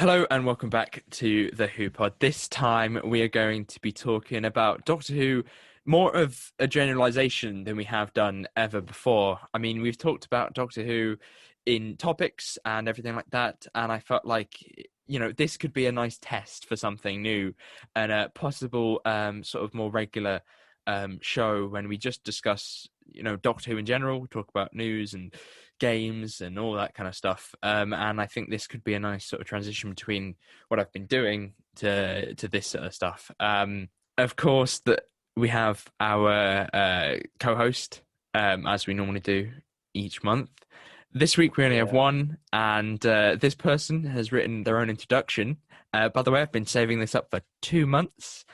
Hello and welcome back to the Who Pod. This time we are going to be talking about Doctor Who, more of a generalisation than we have done ever before. I mean, we've talked about Doctor Who in topics and everything like that, and I felt like, this could be a nice test for something new and a possible sort of more regular show when we just discuss, Doctor Who in general. We talk about news and games and all that kind of stuff. And I think this could be a nice sort of transition between what I've been doing to this sort of stuff. Of course, that we have our co-host, as we normally do each month. This week we only have one, and this person has written their own introduction. By the way, I've been saving this up for 2 months.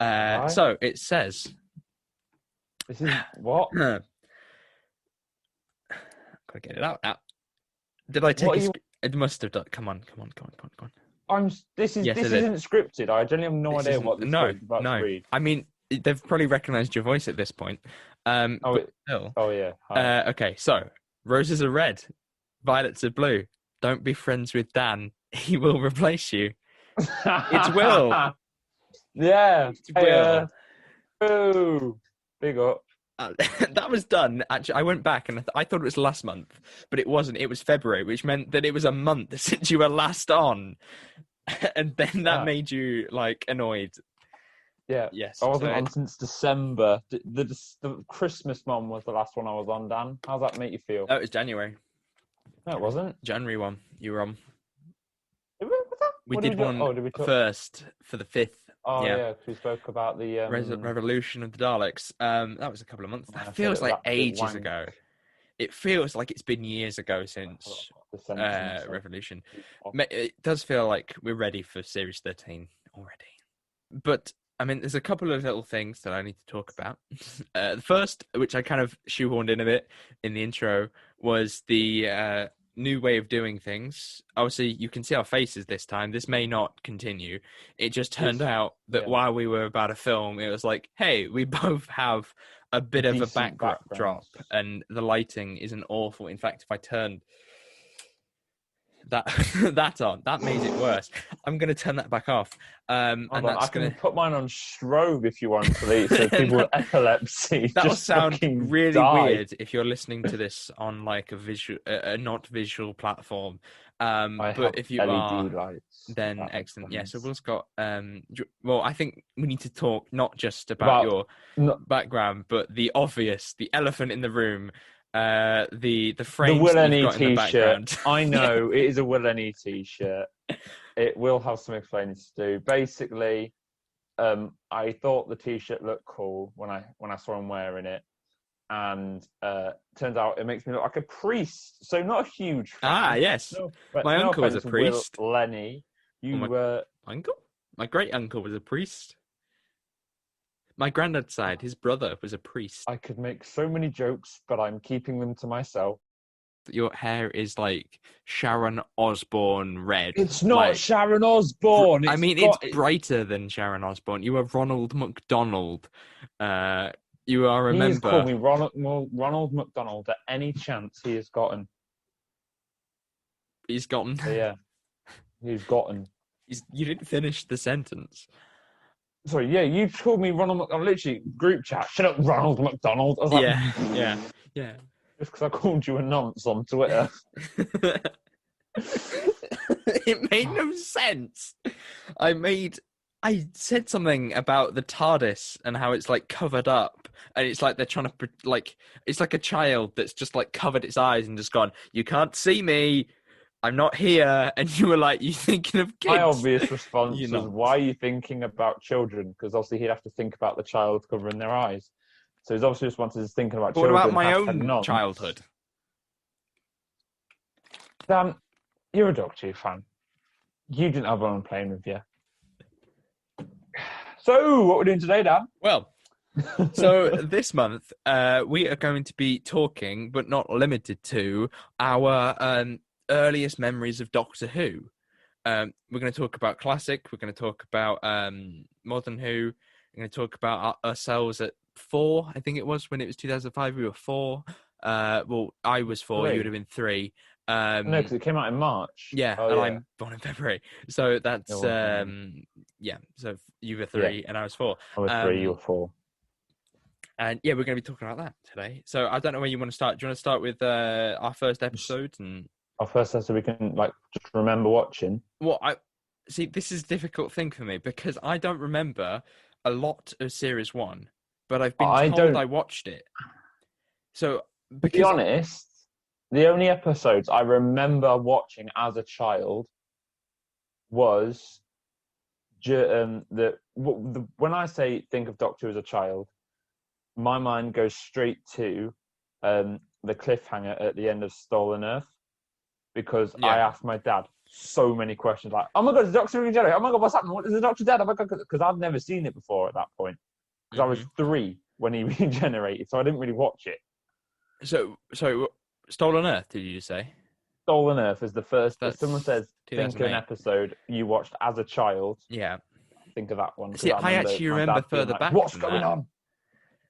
So it says... This is what? Gotta get it out now. Did I take It must have done. Come on. This Yes, isn't scripted. I genuinely have no idea what this is about to read. I mean, they've probably recognised your voice at this point. Yeah. Okay, so roses are red, violets are blue. Don't be friends with Dan. He will replace you. It's Will. Yeah. It's Will. Boo. Big up. That was done. Actually, I went back and I thought it was last month, but it wasn't. It was February, which meant that it was a month since you were last on, and then that made you annoyed. Yeah. Yes. I wasn't on since December. The Christmas one was the last one I was on. Dan, how's that make you feel? Oh, it was January. No, it wasn't. January one. You were on. We What did one first for the 5th. Oh yeah, because we spoke about the revolution of the Daleks. That was a couple of months. That feels like ages ago. It feels like it's been years ago since Revolution. It does feel like we're ready for Series 13 already. But I mean, there's a couple of little things that I need to talk about. The first, which I kind of shoehorned in a bit in the intro, was the new way of doing things. Obviously, you can see our faces this time. This may not continue. It just turned out that while we were about to film, it was like, hey, we both have a bit of a backdrop, and the lighting isn't awful. In fact, if I turned that on, that made it worse. I'm going to turn that back off. I can put mine on strobe if you want, please, so people with epilepsy. That'll sound really weird if you're listening to this on a not visual platform. But if you LED are, lights, then excellent. Yeah, so Will's got. Well, I think we need to talk not just about your background, but the obvious, the elephant in the room. The frames the Will that Any you've got in the t-shirt. background. I know it is a Will Any t-shirt. It will have some explaining to do. Basically, I thought the t-shirt looked cool when I saw him wearing it, and turns out it makes me look like a priest. So not a huge fan. Yes. My uncle was a priest. Will Lenny, uncle? My great uncle was a priest. My granddad's side, his brother was a priest. I could make so many jokes, but I'm keeping them to myself. Your hair is like Sharon Osbourne red. It's not Sharon Osbourne. It's brighter than Sharon Osbourne. You are Ronald McDonald. You are a member. He's called me Ronald McDonald at any chance he has gotten. He's gotten. So, yeah, he's gotten. You didn't finish the sentence. Sorry, yeah, you called me Ronald McDonald. Literally, group chat. Shut up, Ronald McDonald. I was yeah. Just because I called you a nonce on Twitter. It made no sense. I said something about the Tardis and how it's covered up, and it's like they're trying to it's like a child that's just covered its eyes and just gone, you can't see me. I'm not here. And you were like, you thinking of kids? My obvious response was, why are you thinking about children? Because obviously he'd have to think about the child covering their eyes. So his obvious response is thinking about children. What about my own childhood? Dan, you're a Doctor Who fan. You didn't have one playing with you. So, what we're doing today, Dan? Well, so this month, we are going to be talking, but not limited to, our earliest memories of Doctor Who. We're going to talk about classic. We're going to talk about modern Who. We're going to talk about ourselves at 4. I think it was when it was 2005. We were 4. Well, I was 4. You would 3. have been 3. No, because it came out in March. Yeah, Oh and yeah. I'm born in February, so that's You're one. yeah. So you were Yeah. 3 and I was 4. I was 3. You were 4. And yeah, we're going to be talking about that today. So I don't know where you want to start. Do you want to start with our first episode? And Our first episode, we can just remember watching. well, I see. This is a difficult thing for me because I don't remember a lot of series 1, but I've been I told don't. I watched it. So To be because honest, the only episodes I remember watching as a child was when I say think of Doctor Who as a child, my mind goes straight to the cliffhanger at the end of Stolen Earth, because I asked my dad so many questions like, "Oh my god, is the Doctor regenerated? Oh my god, what's happening? What is the Doctor dead? Oh my god," because I've never seen it before at that point. Because I was 3 when he regenerated, so I didn't really watch it. So Stolen Earth, did you say? Stolen Earth is the first. If someone says, think of an 2008. episode you watched as a child, Yeah. think of that one. See, I actually my remember dad being further like, back what's than going that. on?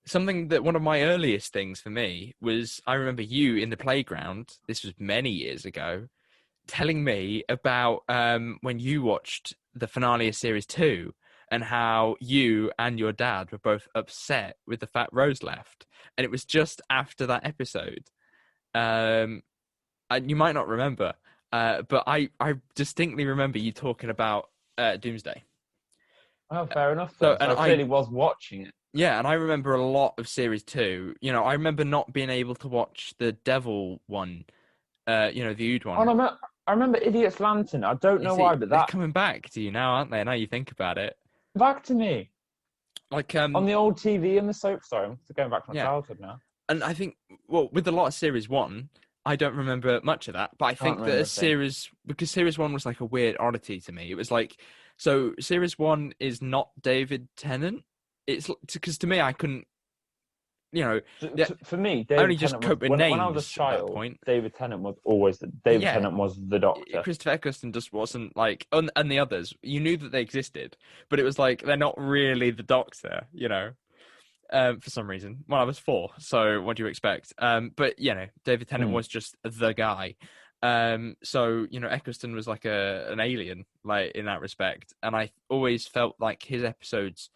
Something that one of my earliest things for me was I remember you in the playground, this was many years ago, telling me about when you watched the finale of series 2 and how you and your dad were both upset with the fact Rose left. And it was just after that episode. And you might not remember, but I distinctly remember you talking about Doomsday. Oh, fair enough. So, So and I clearly was watching it. Yeah, and I remember a lot of series 2. You know, I remember not being able to watch the Devil one, the Ood one. Oh, no, I remember Idiot's Lantern. I don't know why, but they're coming back to you now, aren't they? Now you think about it. Back to me. Like on the old TV and the soap. Sorry, I'm going back to my childhood now. And I think, well, with a lot of series 1, I don't remember much of that. But I think that because series 1 was like a weird oddity to me. It was like, so series 1 is not David Tennant. It's because to me, I couldn't, for me, David only just cope with names when I was a child, at that point. David Tennant was always Tennant was the Doctor. Christopher Eccleston just wasn't like, and the others. You knew that they existed, but it was like they're not really the Doctor, for some reason. Well, I was 4, so what do you expect? But David Tennant was just the guy. So Eccleston was like an alien, like in that respect, and I always felt like his episodes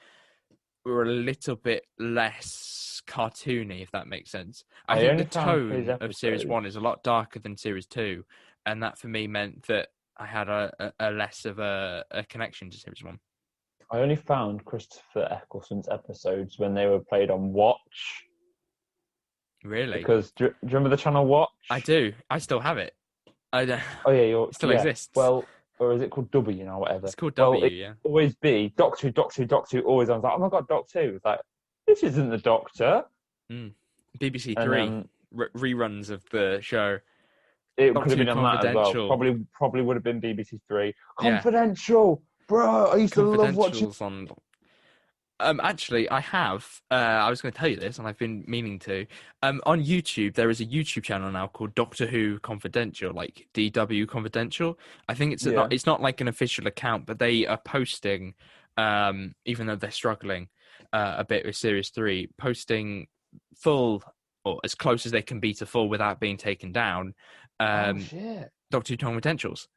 were a little bit less cartoony, if that makes sense. I think the tone of series 1 is a lot darker than series 2, and that for me meant that I had a less of a connection to series 1. I only found Christopher Eccleston's episodes when they were played on Watch. Really? Because do you remember the channel Watch? I do. I still have it. I don't. Oh yeah, it still exists. Well, or is it called W now? Whatever. It's called W. Yeah. Always be Doctor Who. Always, I was like, oh my god, Doctor Who. It's like, this isn't the Doctor. BBC 3 reruns of the show. It could have been on that as well. Probably would have been BBC 3. Confidential, bro. I used to love watching. Actually, I have. I was going to tell you this, and I've been meaning to. On YouTube, there is a YouTube channel now called Doctor Who Confidential, like DW Confidential. I think it's not like an official account, but they are posting, even though they're struggling a bit with Series 3, posting full or as close as they can be to full without being taken down. Doctor Who Confidentials.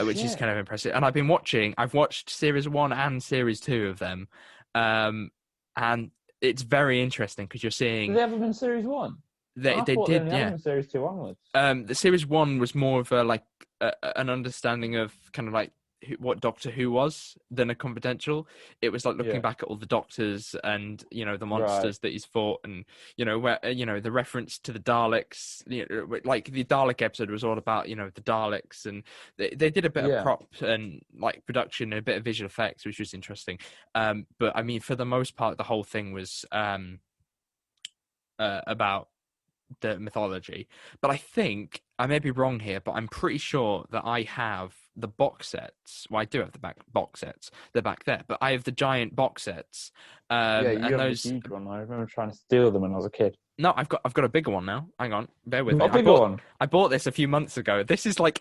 Which is kind of impressive. And I've watched series 1 and series 2 of them. And it's very interesting because you're seeing. Did they ever been series 1? They did, yeah. Series 2 onwards. The series 1 was more of an understanding of kind of like what Doctor Who was than a confidential. It was like looking back at all the Doctors and the monsters that he's fought, and where the reference to the Daleks. Like the Dalek episode was all about the Daleks, and they did a bit of prop and like production and a bit of visual effects, which was interesting. But I mean, for the most part, the whole thing was about the mythology. But I think I may be wrong here, but I'm pretty sure that I have the box sets. Well, I do have the box sets. They're back there, but I have the giant box sets. You and have those the huge one. I remember trying to steal them when I was a kid. No, I've got a bigger one now. Hang on, bear with me. A bigger one. I bought this a few months ago. This is like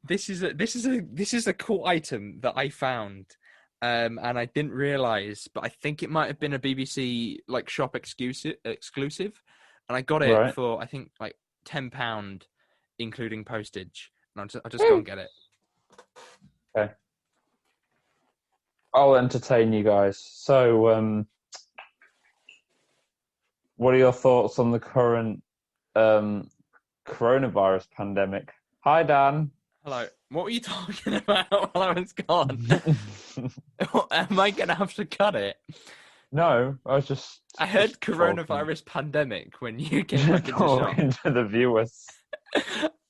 This is a cool item that I found. And I didn't realize, but I think it might have been a BBC like shop exclusive. and I got it Right. for I think like £10, including postage. And I'll just go Woo. and get it. Okay. I'll entertain you guys. So, what are your thoughts on the current coronavirus pandemic? Hi, Dan. Hello. What were you talking about while I was gone? Am I gonna have to cut it? No, I was just I heard talking, coronavirus pandemic when you came back into shot. talking to the viewers.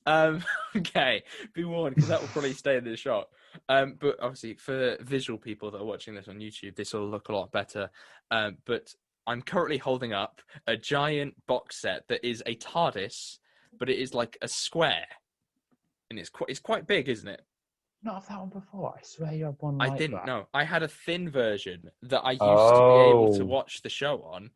Okay, be warned because that will probably stay in the shot. But obviously, for visual people that are watching this on YouTube, this will look a lot better. But I'm currently holding up a giant box set that is a TARDIS, but it is like a square, and it's quite big, isn't it? Not have that one before. I swear you had one I like didn't that. know. I had a thin version that I used to be able to Oh. watch the show on.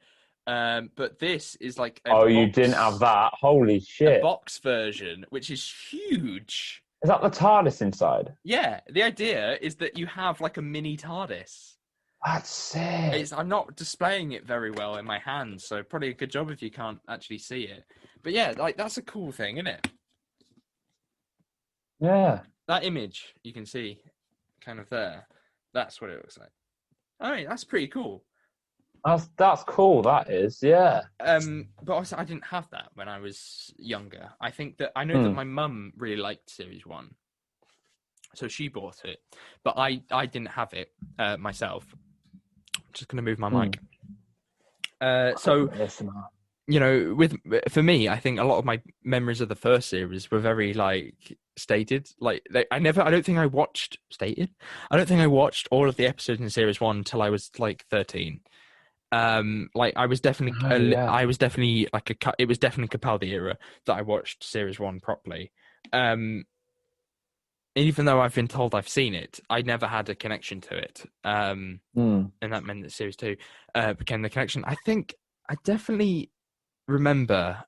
But this is like Oh, you didn't have that. Holy a shit. box version, which is huge. Is that the TARDIS inside? Yeah, the idea is that you have like a mini TARDIS. That's sick. I'm not displaying it very well in my hands, so probably a good job if you can't actually see it. But yeah, like that's a cool thing, isn't it? Yeah. That image you can see kind of there. That's what it looks like. I mean, that's pretty cool. That's cool, that is, yeah. But also I didn't have that when I was younger. I think that I know that my mum really liked Series 1. So she bought it. But I didn't have it myself. I'm just gonna move my mic. So you know, for me, I think a lot of my memories of the first series were very like stated. Like I don't think I watched stated. I don't think I watched all of the episodes in series 1 until I was like 13. Like I was definitely, I was definitely like it was definitely Capaldi era that I watched series 1 properly. Even though I've been told I've seen it, I never had a connection to it. And that meant that series 2 became the connection. I think I definitely remember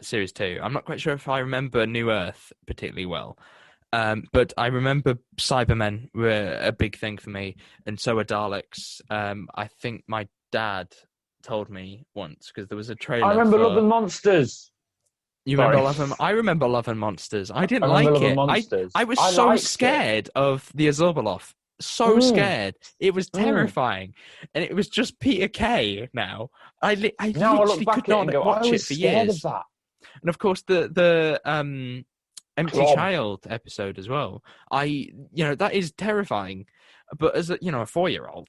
series 2. I'm not quite sure if I remember New Earth particularly well. But I remember Cybermen were a big thing for me, and so are Daleks. I think my dad told me once because there was a trailer. I remember Love and Monsters. You remember Love and? I remember Love and Monsters. I didn't remember like Love and it. Monsters. I was so scared of the Azorbalov. So scared. It was terrifying, and it was just Peter Kay. Now I literally could not watch it for years. And of course the Empty Child episode as well. That is terrifying. But as a 4-year-old,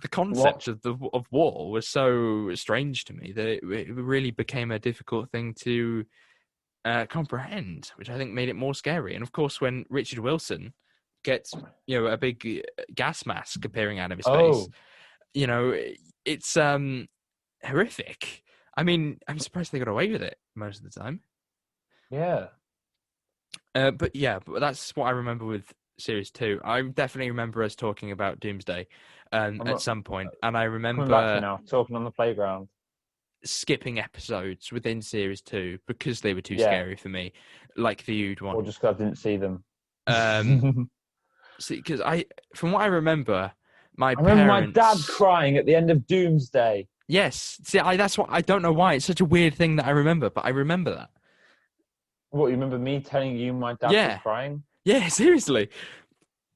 the concept of war was so strange to me that it really became a difficult thing to comprehend, which I think made it more scary. And of course, when Richard Wilson gets a big gas mask appearing out of his face, it's horrific. I mean, I'm surprised they got away with it most of the time. Yeah. But that's what I remember with Series 2. I definitely remember us talking about Doomsday at some point, and I remember talking on the playground, skipping episodes within Series 2 because they were too scary for me, like the Ood one. Or just because I didn't see them. See, because from what I remember, I remember my dad crying at the end of Doomsday. Yes, see, that's what I don't know why it's such a weird thing that I remember, but I remember that. What, you remember me telling you my dad was crying? Yeah, seriously.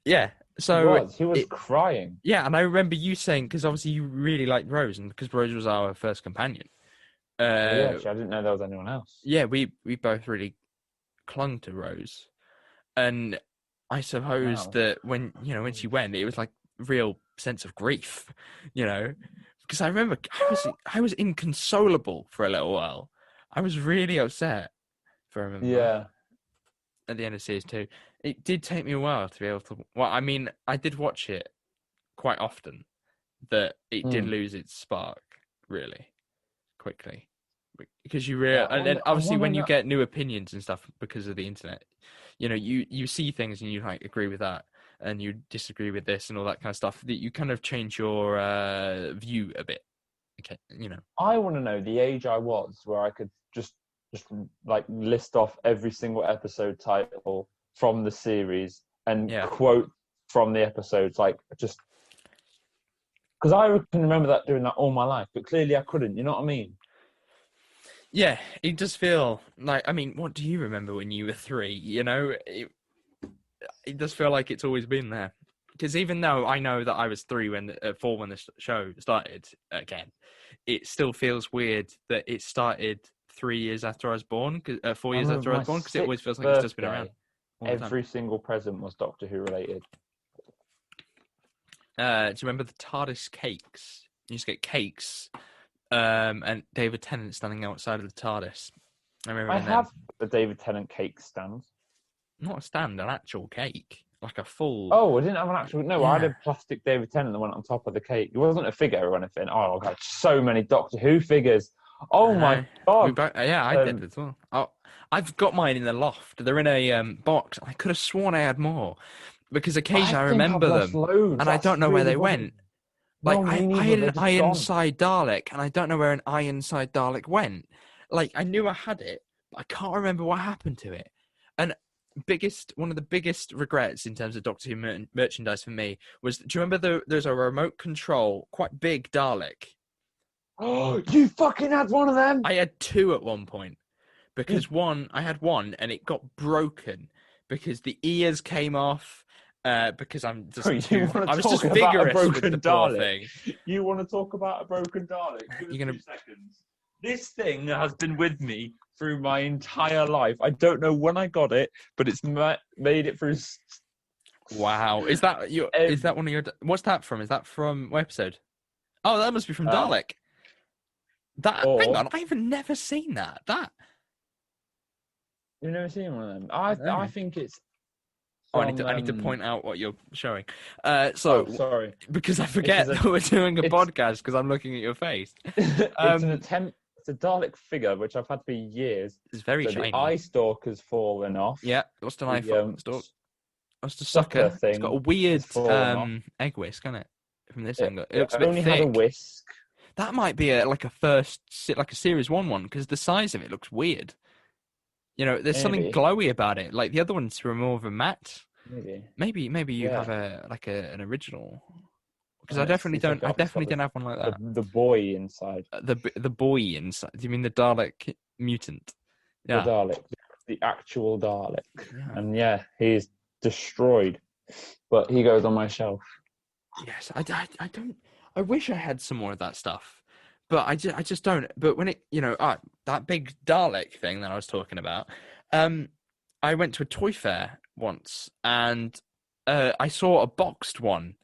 Yeah. So he was crying. Yeah, and I remember you saying, because obviously you really liked Rose, and because Rose was our first companion. Actually, I didn't know there was anyone else. Yeah, we both really clung to Rose, and I suppose that when she went, it was like real sense of grief, because I remember I was inconsolable for a little while. I was really upset. If I remember. Yeah. At the end of series 2, it did take me a while to be able to. Well, I mean, I did watch it quite often. That it did lose its spark really quickly, because you and then obviously when you get new opinions and stuff because of the internet, you see things and you like agree with that and you disagree with this and all that kind of stuff. That you kind of change your view a bit. Okay, I want to know the age I was where I could just like list off every single episode title from the series and quote from the episodes, like just because I can remember doing that all my life, but clearly I couldn't. You know what I mean? Yeah, it does feel like. I mean, what do you remember when you were 3? It does feel like it's always been there. Because even though I know that I was 3 when 4 when the show started again, it still feels weird that it started 3 years after I was born, 4 years I after remember I my was born, because it always feels sixth like it's just been around birthday. all the time. Every single present was Doctor Who related. Do you remember the Tardis cakes? You used to get cakes, and David Tennant standing outside of the Tardis. I remember I getting them. have the David Tennant cake stand. Not a stand, an actual cake, like a full. Oh, I didn't have an actual. No, I had Yeah. a plastic David Tennant that went on top of the cake. It wasn't a figure or anything. Oh, I got so many Doctor Who figures. Oh my We god. both, yeah, I did as well. Oh, I've got mine in the loft. They're in a box. I could have sworn I had more because I occasionally I think I've remember lost them loads. and I That's don't know where really they worrying. went. Like No, me I neither. had They're an just gone. Ironside Dalek and I don't know where an Ironside Dalek went. Like I knew I had it, but I can't remember what happened to it. And one of the biggest regrets in terms of Doctor Who merchandise for me was, do you remember there's a remote control, quite big Dalek? Oh, you fucking had one of them. I had 2 at one point. You, Because I had one and it got broken because the ears came off. Because I'm just you too. want I to was just talk about a vigorous with broken the poor Dalek? thing. You want to talk about a broken Dalek? Give us You're gonna. 2 seconds. This thing has been with me through my entire life. I don't know when I got it, but it's made it through. Wow, is that your? Is that one of your? What's that from? Is that from what episode? Oh, that must be from Dalek. Hang Or on, I've never seen that. you've never seen one of them? No. I think it's. Oh, From, I need to point out what you're showing. Oh, sorry. Because I forget that we're doing a podcast because I'm looking at your face. It's an attempt. It's a Dalek figure which I've had for years. It's very so shiny. The eye stalker's fallen off. Yeah, lost an eye stalk. Lost a sucker sucker. thing. It's got a weird off. egg whisk, hasn't it? From this angle, it It looks a bit only thick. had a whisk. That might be like a series one because the size of it looks weird. You know, there's something glowy about it. Like the other ones were more of a matte. Maybe you have an original. Because I definitely don't. I definitely didn't have one like that. The boy inside. The boy inside. Do you mean the Dalek mutant? Yeah. The Dalek, the actual Dalek, Yeah. and yeah, he's destroyed, but he goes on my shelf. Yes, I don't. I wish I had some more of that stuff, but I just don't. But when it, that big Dalek thing that I was talking about, I went to a toy fair once and I saw a boxed one,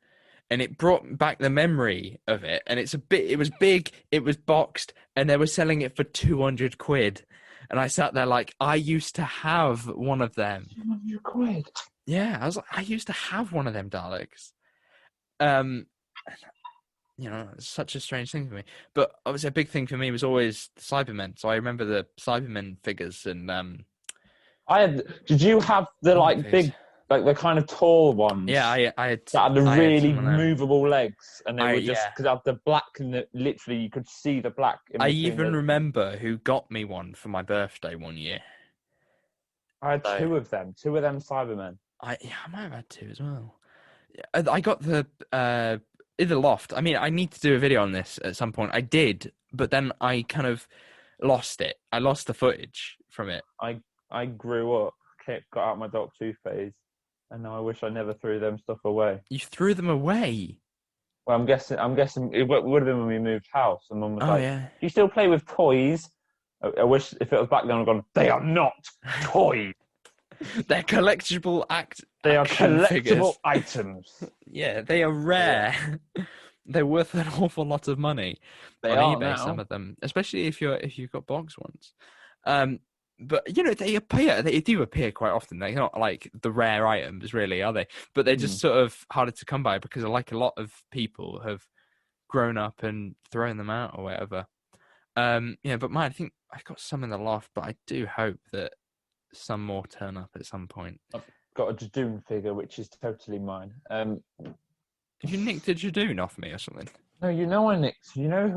and it brought back the memory of it. And it was big, it was boxed, and they were selling it for 200 quid. And I sat there like, I used to have one of them. 200 quid. Yeah, I was like, I used to have one of them Daleks. It's such a strange thing for me. But obviously, a big thing for me was always the Cybermen. So I remember the Cybermen figures, and Did you have the big, like the kind of tall ones? Yeah, I had. That had the really movable legs, and they were just because yeah. had the black and literally you could see the black. I even remember who got me one for my birthday one year. I had 2 of them. 2 of them Cybermen. I might have had 2 as well. I got the in the loft. I mean, I need to do a video on this at some point. I did, but then I kind of lost it. I lost the footage from it. I grew up, got out my Doctor Who phase, and now I wish I never threw them stuff away. You threw them away? Well, I'm guessing it would have been when we moved house, and Mum was like, yeah. "Do you still play with toys?" I wish if it was back then, I'd gone, "They are not toys. They're collectible They are collectible figures. items." Yeah, they are rare. Yeah. They're worth an awful lot of money on eBay. Now. Some of them, especially if you've got box ones. But they do appear quite often. They're not like the rare items, really, are they? But they're just sort of harder to come by because, like, a lot of people have grown up and thrown them out or whatever. But I think I've got some in the loft, but I do hope that some more turn up at some point. I've got a Jadoon figure, which is totally mine. Did you nick the Jadoon off me or something? No, you know who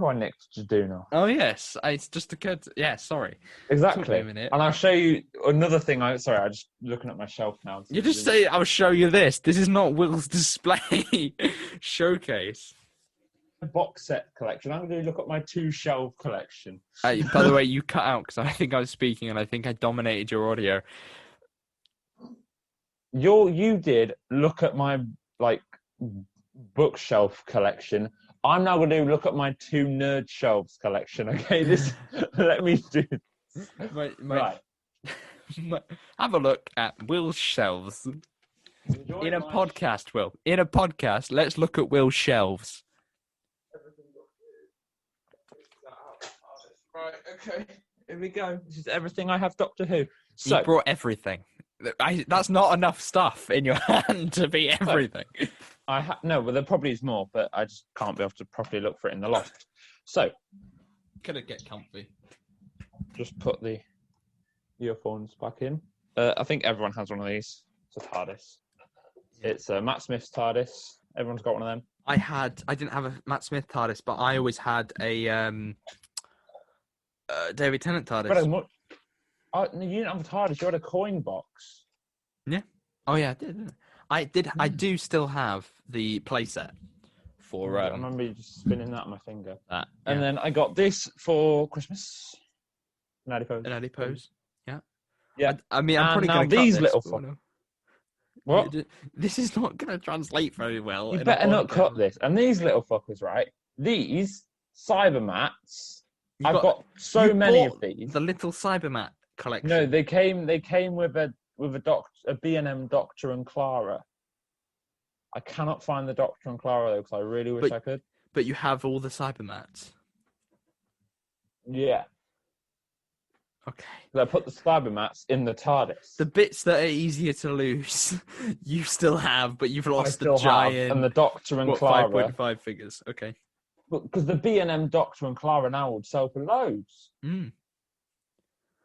I nicked Jadoon off. Oh yes, it's just occurred. Yeah, sorry. Exactly. And I'll show you another thing. I'm just looking at my shelf now. You just say, "I'll show you this." This is not Will's display showcase. box set collection. I'm going to look at my 2-shelf collection. By the way, you cut out because I think I was speaking and I think I dominated your audio. You did look at my bookshelf collection. I'm now going to look at my 2 nerd shelves collection. Okay, let me do this. Right. Have a look at Will's shelves. In a podcast, Will. In a podcast, let's look at Will's shelves. Right, okay. Here we go. This is everything I have Doctor Who. So you brought everything. That's not enough stuff in your hand to be everything. No, well, there probably is more, but I just can't be able to properly look for it in the loft. So, gonna get comfy. Just put the earphones back in. I think everyone has one of these. It's a Tardis. It's Matt Smith's Tardis. Everyone's got one of them. I didn't have a Matt Smith TARDIS, but I always had a David Tennant TARDIS. You didn't have a TARDIS. You had a coin box. Yeah. Oh yeah, I did. I do still have the playset for. I remember you just spinning that on my finger. And then I got this for Christmas. An adipose. Yeah. Yeah. I mean, I'm probably going to these little. What? This is not going to translate very well. You better not cut this. And these little fuckers, right? These Cybermats. I've got so many of these. The little Cybermat collection. No, they came with a B&M Doctor and Clara. I cannot find the Doctor and Clara though, because I really wish I could. But you have all the Cybermats. Yeah. Okay. I put the Cybermats in the TARDIS. The bits that are easier to lose, you still have, but you've lost the giant. And the Doctor and Clara. 5.5 figures. Okay. Because the B&M Doctor and Clara now would sell for loads. Mm.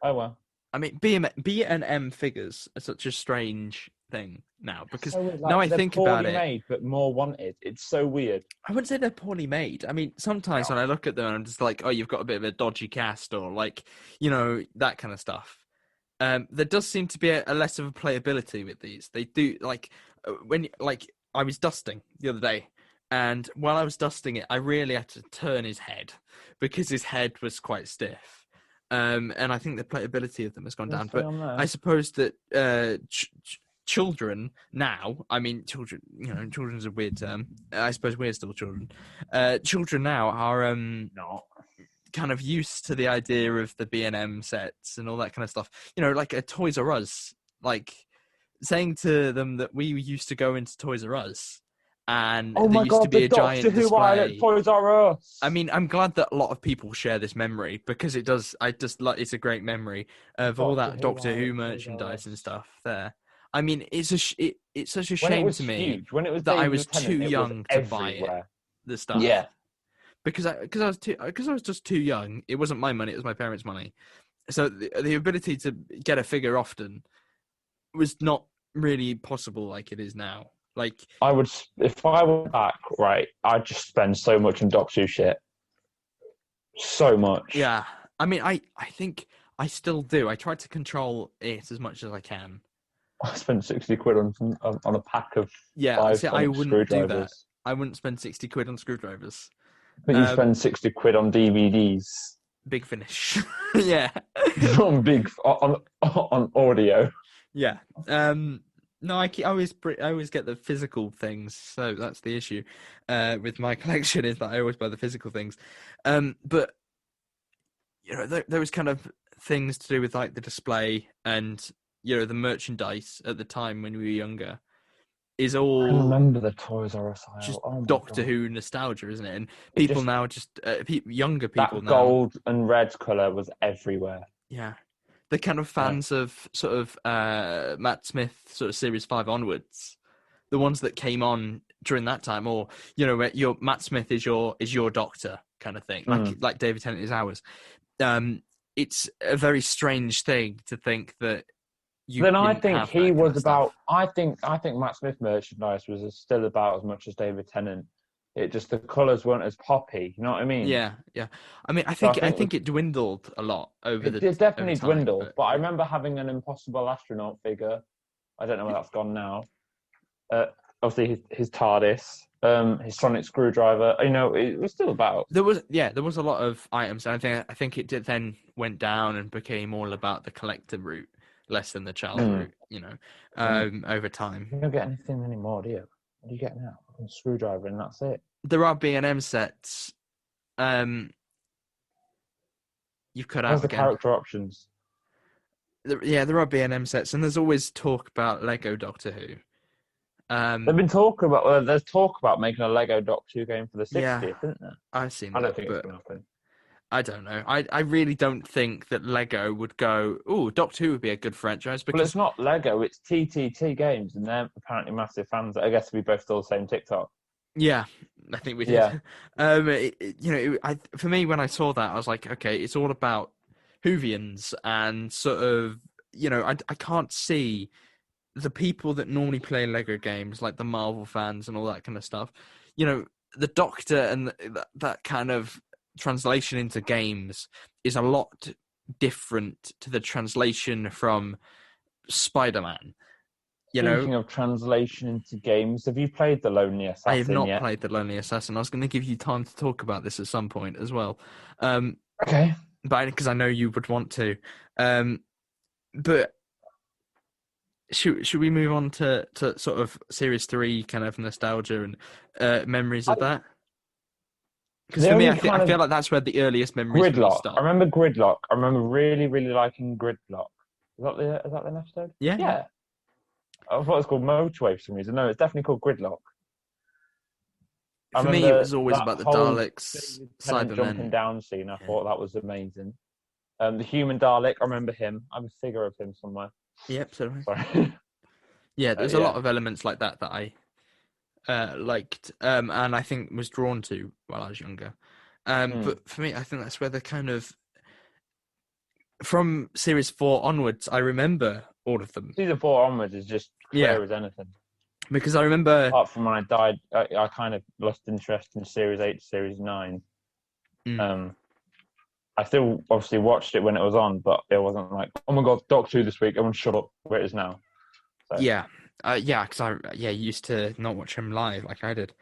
Oh well. I mean, B&M figures are such a strange thing now because now I think about it. Made, but more wanted. It's so weird. I wouldn't say they're poorly made. I mean, sometimes when I look at them, I'm just like, oh, you've got a bit of a dodgy cast, or like, that kind of stuff. There does seem to be a less of a playability with these. They do I was dusting the other day, and while I was dusting it, I really had to turn his head because his head was quite stiff. And I think the playability of them has gone down. But I suppose that children now, I mean, children's a weird term. I suppose we're still children. Children now are not kind of used to the idea of the B&M sets and all that kind of stuff. Like a Toys R Us, like saying to them that we used to go into Toys R Us. And there used to be a giant display. Toys R Us. I mean, I'm glad that a lot of people share this memory because it does. It's a great memory of all that Doctor Who merchandise and stuff there. I mean, it's such a shame to me that I was too young to buy it. The stuff, yeah, because I was just too young. It wasn't my money; it was my parents' money. So the ability to get a figure often was not really possible like it is now. Like if I were back, right, I'd just spend so much on Doctor Who shit. So much. Yeah. I mean, I think I still do. I try to control it as much as I can. I spent 60 quid on a pack of I wouldn't do that. screwdrivers. I wouldn't spend 60 quid on screwdrivers. But you spend 60 quid on DVDs. Big Finish. Yeah. on audio. Yeah. No, I always get the physical things, so that's the issue with my collection is that I always buy the physical things. But there was kind of things to do with like the display and the merchandise at the time when we were younger is all. I remember the Toys R Us aisle. Just Doctor Who nostalgia, isn't it? And people now younger people that now. Gold and red color was everywhere. Yeah. The kind of fans of sort of Matt Smith sort of Series 5 onwards, the ones that came on during that time, or where your Matt Smith is your Doctor kind of thing, like David Tennant is ours. It's a very strange thing to think that you. Then I think he was about. I think Matt Smith merchandise was still about as much as David Tennant. It just the colours weren't as poppy. You know what I mean? Yeah. I mean, I think it dwindled a lot over the. It definitely dwindled, but I remember having an Impossible Astronaut figure. I don't know where that's gone now. obviously his TARDIS, his sonic screwdriver. You know, it was still about. There was a lot of items, and I think it did then went down and became all about the collector route, less than the child route. You know, over time. You don't get anything anymore, do you? What do you get now? A screwdriver, and that's it. There are B&M sets. You've cut out Where's the again. character options? There are B&M sets, and there's always talk about Lego Doctor Who. They've been talking about. Well, there's talk about making a Lego Doctor Who game for the 60th, isn't there? I've seen. I don't think it's going to happen. I don't know. I really don't think that Lego would go, oh, Doctor Who would be a good franchise. Because... Well, it's not Lego, it's TTT Games, and they're apparently massive fans. I guess we both still the same TikTok. Yeah, I think we did. Yeah. For me, when I saw that, I was like, okay, it's all about Whovians and sort of, I can't see the people that normally play Lego games, like the Marvel fans and all that kind of stuff. The Doctor and that kind of translation into games is a lot different to the translation from Spider-Man. Speaking of translation into games, have you played The Lonely Assassin I have not yet? played The Lonely Assassin. I was going to give you time to talk about this at some point as well. Okay. But because I know you would want to. But should we move on to sort of Series 3 kind of nostalgia and memories of that? Because for me, I feel like that's where the earliest memories start. I remember Gridlock. I remember really, really liking Gridlock. Is that the episode? Yeah. I thought it was called Motorway for some reason. No, it's definitely called Gridlock. For me, it was always about the Daleks, Cybermen. Jumping down scene. I thought that was amazing. The human Dalek. I remember him. I have a figure of him somewhere. Yep, sorry. Yeah, there's a lot of elements like that I liked, and I think was drawn to while I was younger. But for me, I think that's where the kind of from Series 4 onwards, I remember all of them. Season 4 onwards is just clear as anything. Because I remember... Apart from when I died, I kind of lost interest in Series 8 to Series 9. I still obviously watched it when it was on, but it wasn't like, oh my God, Doctor Who this week, everyone shut up, where it is now. So. Yeah, because I used to not watch him live like I did.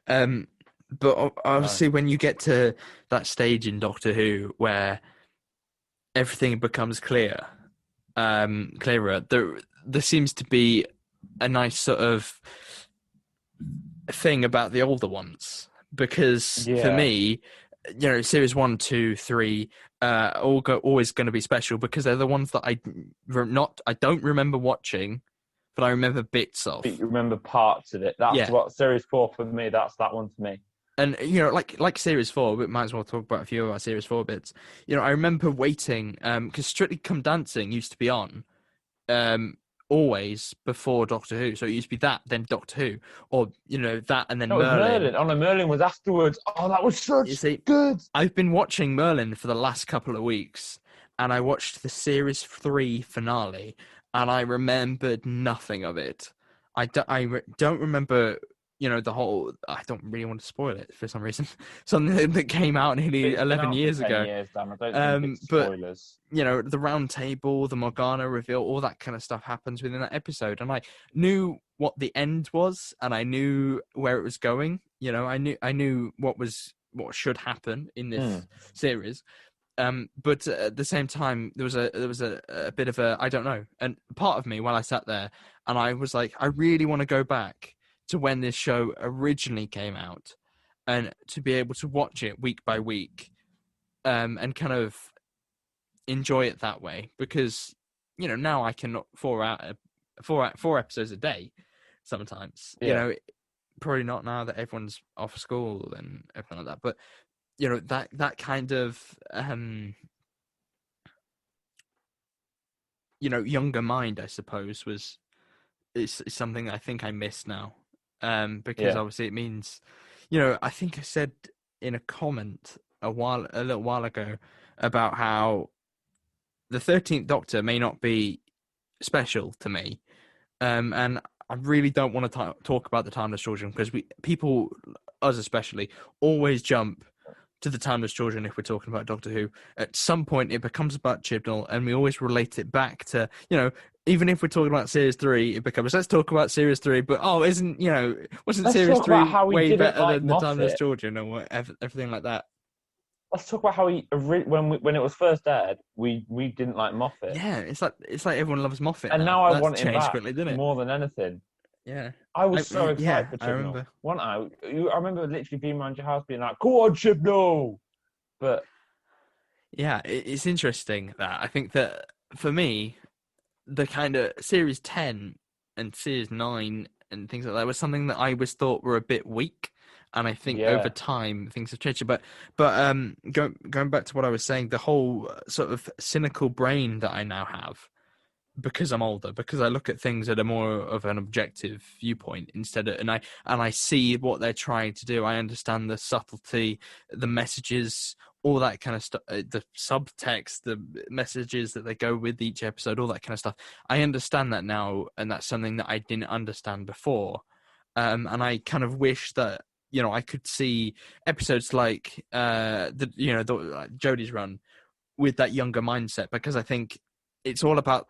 But obviously when you get to that stage in Doctor Who where everything becomes clearer, there seems to be a nice sort of thing about the older ones. Because for me, Series 1, 2, 3 always going to be special because they're the ones that I don't remember watching, but I remember bits of. You remember parts of it. That's what Series 4 for me. That's that one for me. And like Series 4, we might as well talk about a few of our Series 4 bits. I remember waiting because Strictly Come Dancing used to be on always before Doctor Who. So it used to be that, then Doctor Who, or that, and then Merlin. Merlin was afterwards. Oh, that was good. I've been watching Merlin for the last couple of weeks, and I watched the Series 3 finale, and I remembered nothing of it. I don't remember. The whole... I don't really want to spoil it for some reason. Something that came out nearly 11 years ago. Years, Dan. I don't think it's spoilers. But, the round table, the Morgana reveal, all that kind of stuff happens within that episode. And I knew what the end was, and I knew where it was going. I knew what should happen in this series. But at the same time, there was a bit of a... I don't know. And part of me, while I sat there, and I was like, I really want to go back to when this show originally came out and to be able to watch it week by week and kind of enjoy it that way because now I can four episodes a day sometimes. Probably not now that everyone's off school and everything like that, but that kind of younger mind, I suppose, is something I think I miss now. Because obviously it means, I think I said in a comment a little while ago about how the 13th Doctor may not be special to me, and I really don't want to talk about the Timeless Children because people, us especially, always jump to the Timeless Children if we're talking about Doctor Who. At some point, it becomes about Chibnall, and we always relate it back to even if we're talking about series 3, it becomes let's talk about series 3. But wasn't Let's series talk about 3 how we way didn't better like than the Timeless Moffat. Children or whatever, everything like that? Let's talk about how when it was first aired, we didn't like Moffat, Yeah, it's like everyone loves Moffat and now. now I That's want him changed back quickly, didn't it? more than anything. Yeah. I was so Yeah, excited for I Chibnall. remember. I remember literally being around your house being like, "Go on, Chibnall!" But Yeah, it's interesting that I think that for me, the kind of series 10 and series 9 and things like that was something that I was thought were a bit weak. And I think over yeah, time things have changed. But going back to what I was saying, the whole sort of cynical brain that I now have because I'm older, because I look at things at a more of an objective viewpoint instead of, and I see what they're trying to do. I understand the subtlety, the messages, all that kind of stuff, the subtext, the messages that they go with each episode, all that kind of stuff. I understand that now, and that's something that I didn't understand before. And I kind of wish that I could see episodes like like Jodie's run with that younger mindset, because I think it's all about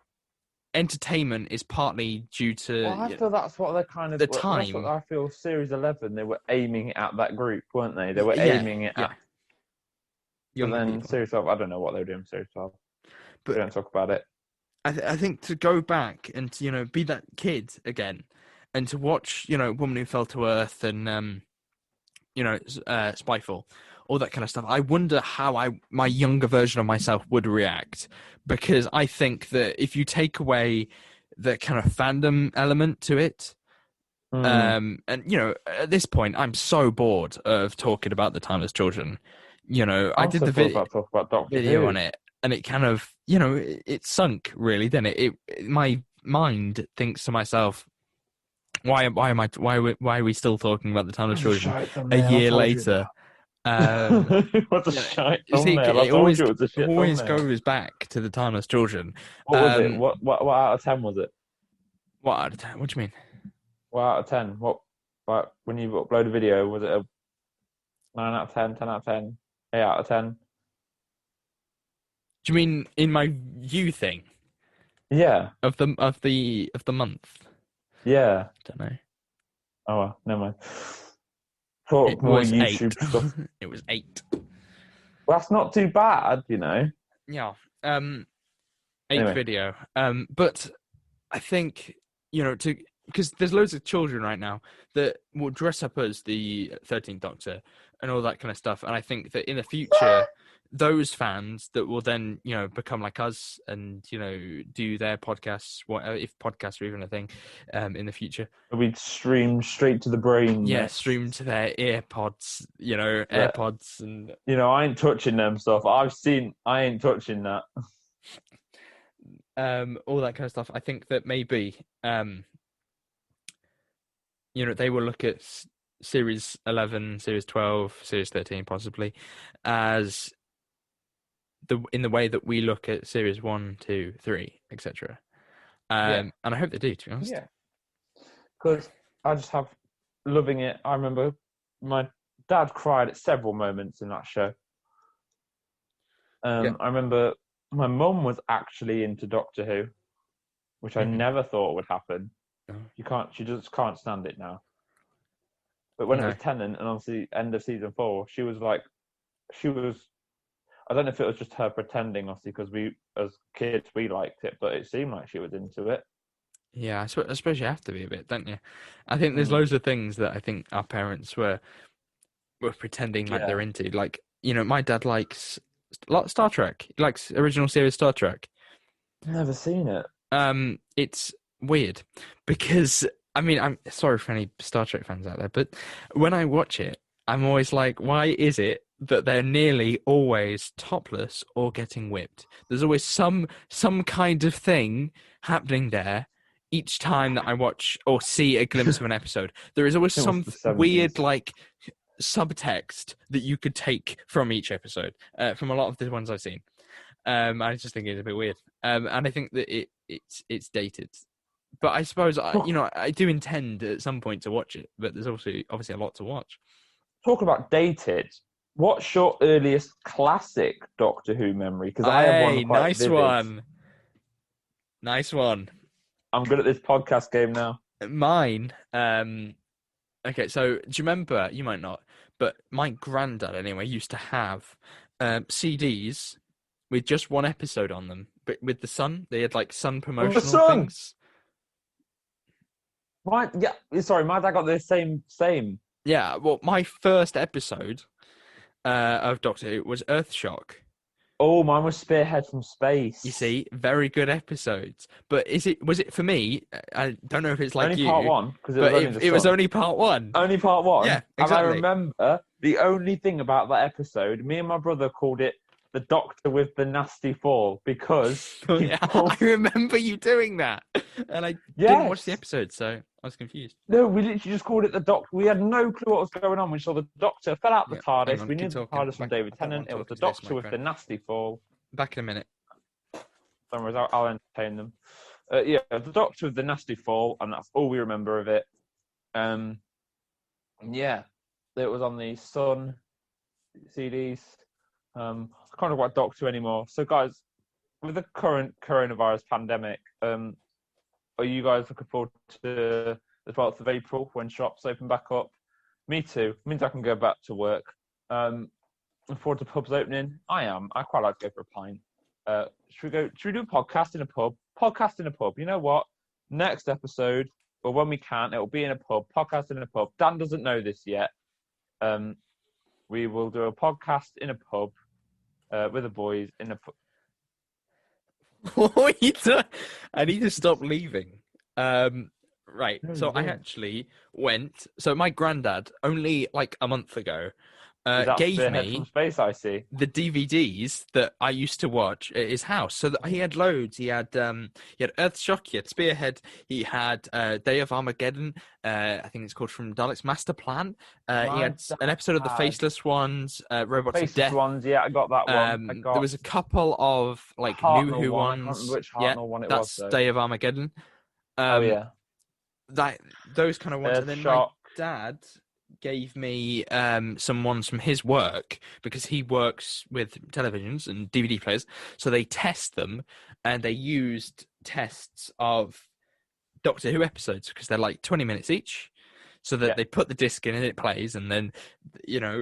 entertainment is partly due well, to I feel that's what they're kind of. the Well, that's what time. I feel. Series 11, they were aiming at that group, weren't they? They were Yeah, aiming it yeah, at. But younger then people. Series 12, I don't know what they were doing. Series 12, we But don't talk about it. I think to go back and to, be that kid again, and to watch, Woman Who Fell to Earth and Spyfall, all that kind of stuff. I wonder how my younger version of myself would react, because I think that if you take away the kind of fandom element to it, Hmm. and at this point, I'm so bored of talking about the Timeless Children. I I'm did so the bored about talking about Doctor video Who. on it, and it kind of, it sunk really. Then my mind thinks to myself, why are we still talking about the Timeless That's a Children shite a thumbnail. I year told you later? that. Um, What's a shite you see, thumbnail? I it told always you it was a shit always thumbnail. goes back to the Timeless Children. What was it? What out of 10 was it? What out of 10? What do you mean? What out of 10? What when you upload a video, was it a 9 out of 10, 10 out of 10, 8 out of 10? Do you mean in my view thing Yeah, of the month? yeah. Don't know. Oh well, never mind. Talk It more was 8. YouTube stuff. It was 8. Well, that's not too bad. Yeah. Eighth Anyway, video. But I think, because there's loads of children right now that will dress up as the 13th Doctor and all that kind of stuff. And I think that in the future, those fans that will then, become like us and, do their podcasts, whatever, if podcasts are even a thing, in the future. it'll be streamed straight to the brain. Yeah, Next. stream to their AirPods, But, AirPods and I ain't touching them stuff. I ain't touching that. all that kind of stuff. I think that maybe they will look at series 11, series 12, series 13 possibly as in the way that we look at series 1, 2, 3, etc. Yeah, And I hope they do, to be honest. yeah. Because I just have loving it. I remember my dad cried at several moments in that show. Yeah. I remember my mum was actually into Doctor Who, which I never thought would happen. Oh. She just can't stand it now. But when it No. was Tennant and obviously end of season 4, she was. I don't know if it was just her pretending, obviously, because we as kids we liked it, but it seemed like she was into it. Yeah, I suppose you have to be a bit, don't you? I think there's loads of things that I think our parents were pretending like they're Yeah, into. Like, my dad likes Star Trek. He likes original series Star Trek. never seen it. It's weird because, I mean, I'm sorry for any Star Trek fans out there, but when I watch it, I'm always like, why is it that they're nearly always topless or getting whipped? There's always some kind of thing happening there each time that I watch or see a glimpse of an episode. There is always It was some the 70s. weird, like, subtext that you could take from each episode, from a lot of the ones I've seen. I just think it's a bit weird, and I think that it's dated. But I suppose I do intend at some point to watch it. But there's also obviously a lot to watch. Talk about dated. What's your earliest classic Doctor Who memory? Because I have one Hey, quite nice vivid. one, nice one. I'm good at this podcast game now. Mine. Okay, so do you remember? You might not, but my granddad anyway used to have CDs with just one episode on them, but with the Sun. They had like Sun On the promotional Sun. things. Sorry, my dad got the same. Yeah, well, my first episode of Doctor Who was Earthshock. Oh, mine was Spearhead from Space. You see, very good episodes. But was it for me? I don't know if it's like only you, part one, because but it was only part one. Only part one. Yeah, And I exactly. remember the only thing about that episode, me and my brother called it the Doctor with the Nasty Fall, because Yeah, I remember you doing that, and I Yes. didn't watch the episode, so I was confused. No, we literally just called it the Doctor. We had no clue what was going on. We saw the Doctor fell out the Yeah, hang TARDIS. on, We keep knew the talking. TARDIS from David I don't Tennant. want It was the talking to this Doctor with the microphone. Nasty Fall. Back in a minute. Don't worry, I'll entertain them. Yeah, the Doctor with the Nasty Fall, and that's all we remember of it. Yeah, it was on the Sun CDs. I can't talk about Doctor anymore. So, guys, with the current coronavirus pandemic, are you guys looking forward to the 12th of April when shops open back up? Me too. It means I can go back to work. Looking forward to pubs opening. I am. I quite like to go for a pint. Should we do a podcast in a pub? Podcast in a pub. You know what? Next episode, or when we can, it will be in a pub. Podcast in a pub. Dan doesn't know this yet. We will do a podcast in a pub with the boys in a pub. What are you doing? I need to stop leaving. Right. No, So you I won't. actually went. So my granddad, only like a month ago, Is that gave Spearhead me from Space, I see. the DVDs that I used to watch at his house. So that he had loads. He had Earthshock, he had Spearhead, he had Day of Armageddon. I think it's called From Daleks Master Plan. He had an episode of the dad Faceless Ones, Robots of Faceless Death. ones, yeah, I got that one. I got There was a couple of like Hartnell New Who one. I can't ones. remember which Yeah, Hartnell one it that's was, though. Day of Armageddon. Oh, yeah. Those kind of ones. And then my Earthshock. dad gave me some ones from his work because he works with televisions and DVD players. So they test them, and they used tests of Doctor Who episodes because they're like 20 minutes each. So that they put the disc in and it plays, and then,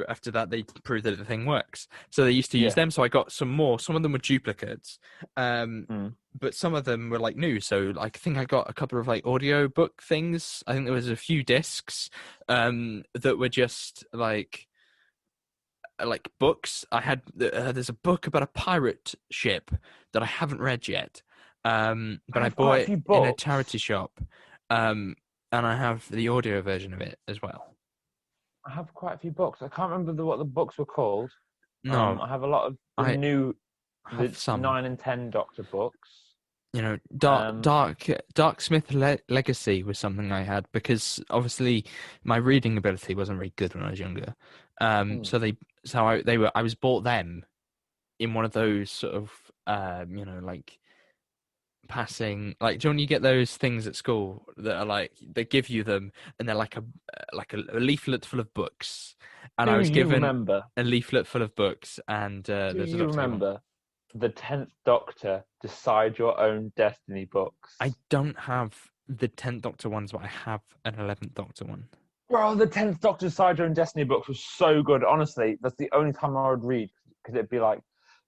after that they prove that the thing works. So they used to use them. So I got some more. Some of them were duplicates, but some of them were like new. So I think I got a couple of like audio book things. I think there was a few discs that were just like books. I had there's a book about a pirate ship that I haven't read yet, but I bought it in a charity shop. And I have the audio version of it as well. I have quite a few books. I can't remember what the books were called. No, I have a lot of the new the 9 and 10 Doctor books. Dark Smith Legacy was something I had because obviously my reading ability wasn't very good when I was younger. I was bought them in one of those sort of passing, like, do you know when you get those things at school that are like they give you them and they're like a leaflet full of books, and I was given a leaflet full of books, and do you remember the 10th Doctor Decide Your Own Destiny books? I don't have the 10th Doctor ones, but I have an 11th Doctor one. Bro, the 10th Doctor Decide Your Own Destiny books was so good. Honestly, that's the only time I would read, because it'd be like,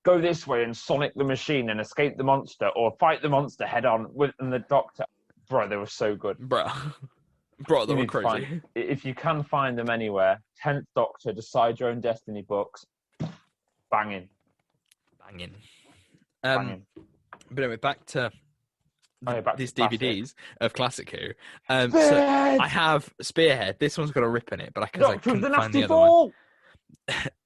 go this way and sonic the machine and escape the monster, or fight the monster head on and the Doctor. Bro, they were so good. Bro, they were crazy. If you can find them anywhere, 10th Doctor Decide Your Own Destiny books, banging. But anyway, back to these DVDs of Classic Who. So I have Spearhead. This one's got a rip in it, but I couldn't find the other one.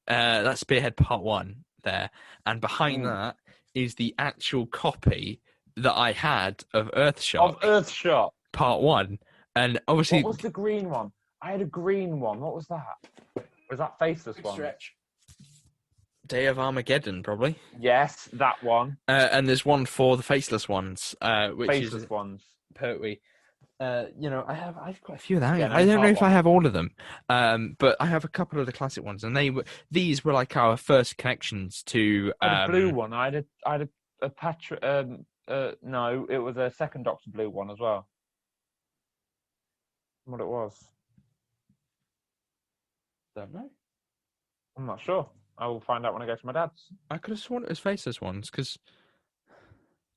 That's Spearhead Part 1 there, and behind that is the actual copy that I had of Earthshock Part 1. And obviously, what was the green one? I had a green one. What was that? Was that Faceless one? Day of Armageddon, probably. Yes, that one. And there's one for the Faceless ones, which Faceless ones. Poetry. I have quite a few of them. Yeah, I don't know if I have all of them, but I have a couple of the classic ones, and these were like our first connections to. I had a blue one. I had a No, it was a second Doctor Blue one as well. What it was? Don't know. I'm not sure. I will find out when I go to my dad's. I could have sworn it was Faceless ones because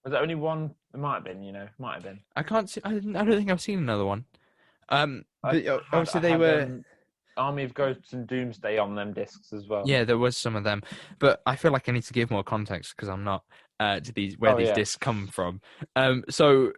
Was there only one? It might have been. Might have been. I can't see. I don't think I've seen another one. But obviously I they had, were. Army of Ghosts and Doomsday on them discs as well. Yeah, there was some of them, but I feel like I need to give more context because I'm not to these where these discs come from. So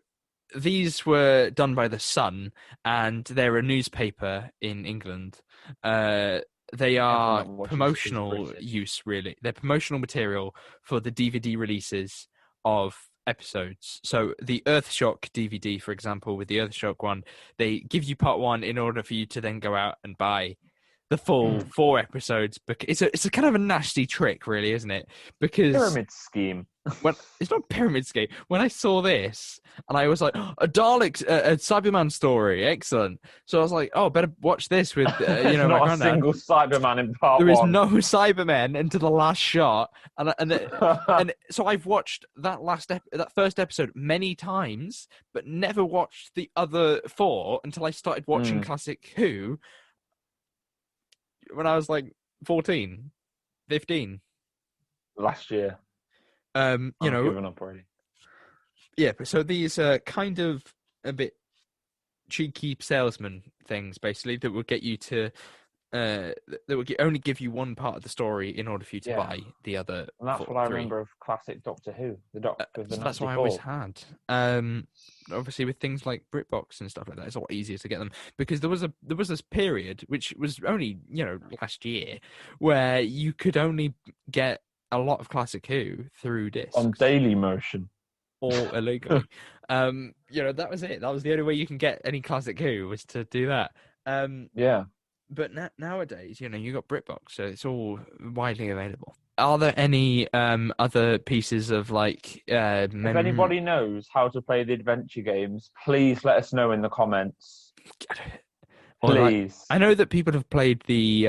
these were done by The Sun, and they're a newspaper in England. They are promotional use, really. They're promotional material for the DVD releases of episodes. So the Earthshock DVD, for example, with the Earthshock one, they give you part one in order for you to then go out and buy the full 4 episodes. Because it's a kind of a nasty trick, really, isn't it? Because pyramid scheme. It's not pyramid scheme. When I saw this, and I was like, a Daleks, a Cyberman story, excellent. So I was like, oh, better watch this with There's my not a granddad. single Cyberman in part There is one. no Cybermen until the last shot, and so I've watched that first episode many times, but never watched the other 4 until I started watching Classic Who when I was like 14, 15. Last year. I've given up already. Yeah, so these are kind of a bit cheeky salesman things, basically, that will get you to that will only give you one part of the story in order for you to buy the other. And that's what I remember of classic Doctor Who, the Doctor. That's what I always had. Obviously, with things like BritBox and stuff like that, it's a lot easier to get them because there was this period which was only last year where you could only get a lot of Classic Who through discs on Daily Motion or illegally. That was it. That was the only way you can get any Classic Who was to do that. But nowadays, you got BritBox, so it's all widely available. Are there any other pieces of like? If anybody knows how to play the adventure games, please let us know in the comments. Please. I know that people have played the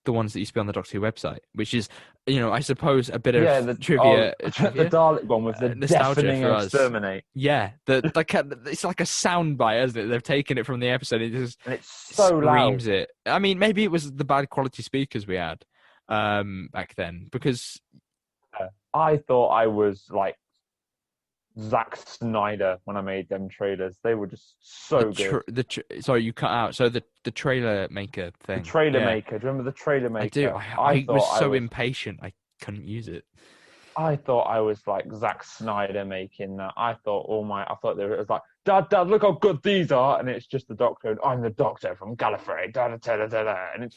ones that used to be on the Doctor Who website, which is, I suppose, a bit of trivia. The Dalek one with the deafening exterminate. Yeah, it's like a soundbite, isn't it? They've taken it from the episode. And it's so screams loud. It. I mean, maybe it was the bad quality speakers we had back then, because I thought I was like Zack Snyder when I made them trailers. They were just so good. Sorry, you cut out. So the trailer maker thing. The trailer maker. Do you remember the trailer maker? I do. I was so impatient. I couldn't use it. I thought I was like Zack Snyder making that. I thought it was like, Dad, look how good these are, and it's just the Doctor. And I'm the Doctor from Gallifrey. And it's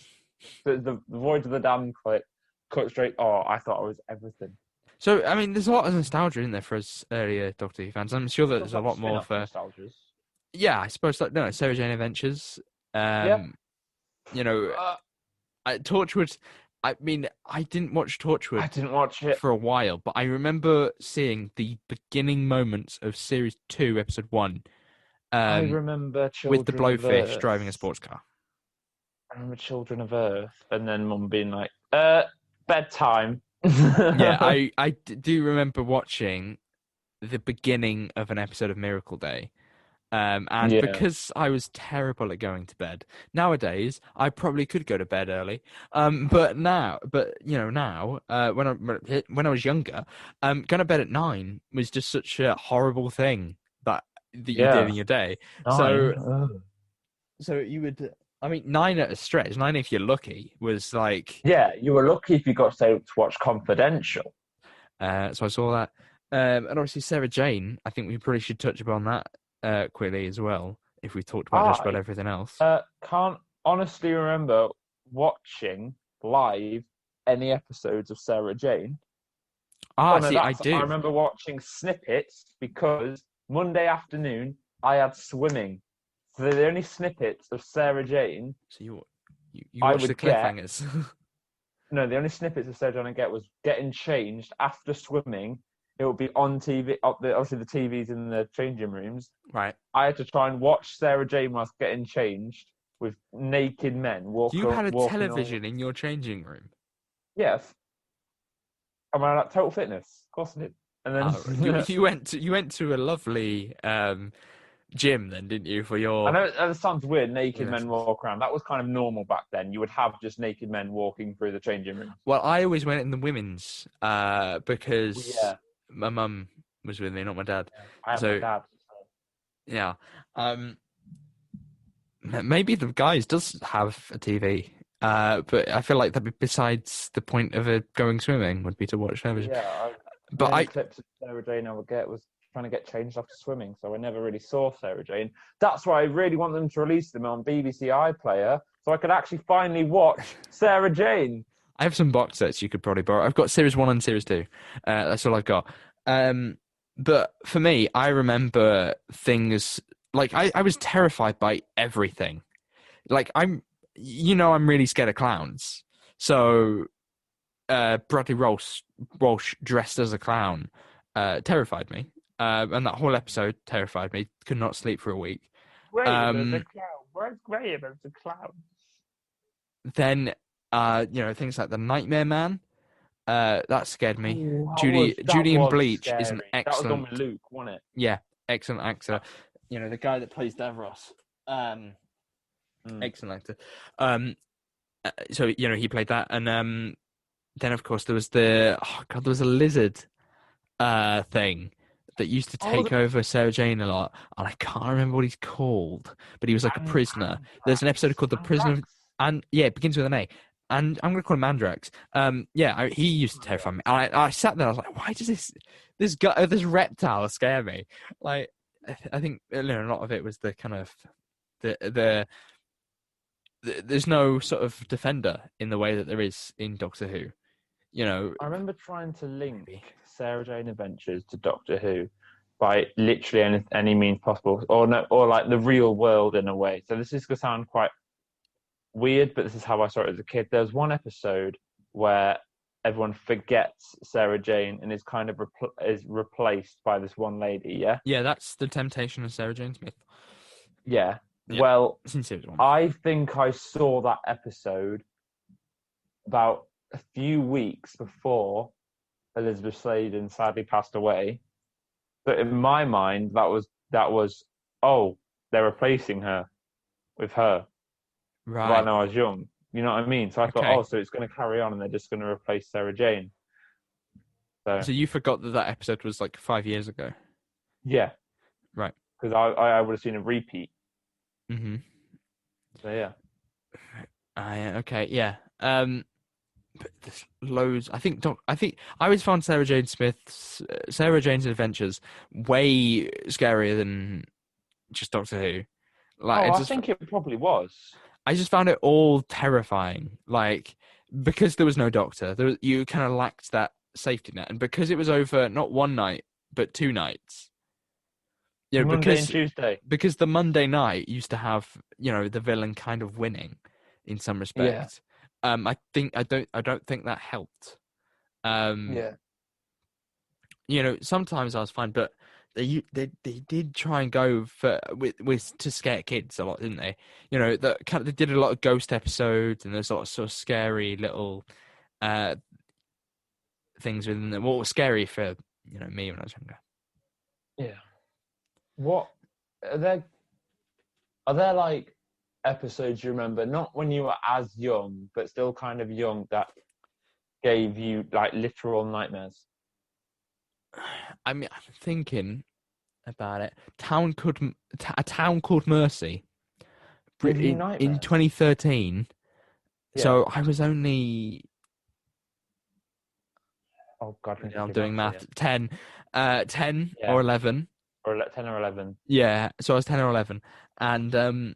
the voice of the damn clip cut straight. Oh, I thought I was everything. So, I mean, there's a lot of nostalgia in there for us earlier Doctor Who fans. I'm sure that there's a lot more for... nostalgias. Yeah, I suppose, Sarah Jane Adventures. Torchwood... I mean, I didn't watch Torchwood. I didn't watch it for a while, but I remember seeing the beginning moments of Series 2, Episode 1. I remember Children with the blowfish driving a sports car. I remember Children of Earth, and then Mum being like, bedtime. Yeah, I do remember watching the beginning of an episode of Miracle Day. Because I was terrible at going to bed. Nowadays, I probably could go to bed early. But now, when I was younger, going to bed at 9 was just such a horrible thing that you did in your day. 9. So you would. I mean, 9 at a stretch. 9 if you're lucky was like. Yeah, you were lucky if you got to watch Confidential. So I saw that, and obviously Sarah Jane. I think we probably should touch upon that quickly as well. If we talked about just about everything else. Can't honestly remember watching live any episodes of Sarah Jane. I do. I remember watching snippets because Monday afternoon I had swimming. So the only snippets of Sarah Jane. So you watched the cliffhangers. No, the only snippets of Sarah Jane I get was getting changed after swimming. It would be on TV. Obviously, the TVs in the changing rooms. Right. I had to try and watch Sarah Jane whilst getting changed with naked men walking. You had a television in your changing room. Yes. Am I at Total Fitness? Of course I did. And then You went to a lovely gym then, didn't you? For I your know that sounds weird. Naked men lessons. walk around. That was kind of normal back then. You would have just naked men walking through the changing rooms. Well, I always went in the women's Well, because yeah, my mum was with me, not my dad. I have my So dad. yeah, maybe the guys does have a TV. But I feel like that besides the point of it going swimming would be to watch television. Yeah, the But only I clips of Sarah Jane I would get was trying to get changed after swimming, so I never really saw Sarah Jane. That's why I really want them to release them on BBC iPlayer, so I could actually finally watch Sarah Jane. I have some box sets you could probably borrow. I've got series 1 and series 2. That's all I've got. But for me, I remember things like I was terrified by everything. Like I'm really scared of clowns. So Bradley Walsh dressed as a clown terrified me. And that whole episode terrified me. Could not sleep for a week. Graham as a clown. Where's Graham as a clown? Then things like the Nightmare Man. That scared me. Ooh, Judy in Bleach is an scary. That was on excellent, with Luke, wasn't it? yeah, excellent actor. The guy that plays Davros, excellent actor. So he played that, and then of course there was there was a lizard thing that used to take over Sarah Jane a lot, and I can't remember what he's called, but he was like a prisoner. There's an episode called The Prisoner, and yeah, it begins with an A. And I'm going to call him Mandrax. He used to terrify me. I sat there. I was like, why does this reptile scare me? Like, I think a lot of it was the kind of there's no sort of defender in the way that there is in Doctor Who. I remember trying to link Sarah Jane Adventures to Doctor Who by literally any means possible, or like the real world in a way. So this is going to sound quite weird, but this is how I saw it as a kid. There's one episode where everyone forgets Sarah Jane and is kind of is replaced by this one lady. Yeah, that's The Temptation of Sarah Jane Smith. Yeah. Well, series 1. I think I saw that episode about a few weeks before Elizabeth Sladen sadly passed away. But in my mind, that was they're replacing her with her. Right. When I was young. You know what I mean? So I thought, so it's going to carry on and they're just going to replace Sarah Jane. So you forgot that episode was like 5 years ago? Yeah. Right. Because I would have seen a repeat. Mm-hmm. So yeah. Okay, yeah. But there's loads. I think I always found Sarah Jane's Adventures way scarier than just Doctor Who. Like, I think it probably was. I just found it all terrifying. Like, because there was no doctor, you kind of lacked that safety net, and because it was over not one night but 2 nights. Monday and Tuesday. Because the Monday night used to have the villain kind of winning in some respect. Yeah. I don't think that helped. Yeah. Sometimes I was fine, but they did try and go with to scare kids a lot, didn't they? They did a lot of ghost episodes, and there's a lot of sort of scary little things within them. What was scary for me when I was younger. Yeah. What are there like episodes you remember, not when you were as young, but still kind of young, that gave you like literal nightmares? I mean, I'm thinking about it. A Town Called Mercy in 2013. Yeah. So I was only. Oh God! I'm doing math. 10 or 11. Or 10 or 11. Yeah, so I was 10 or 11, and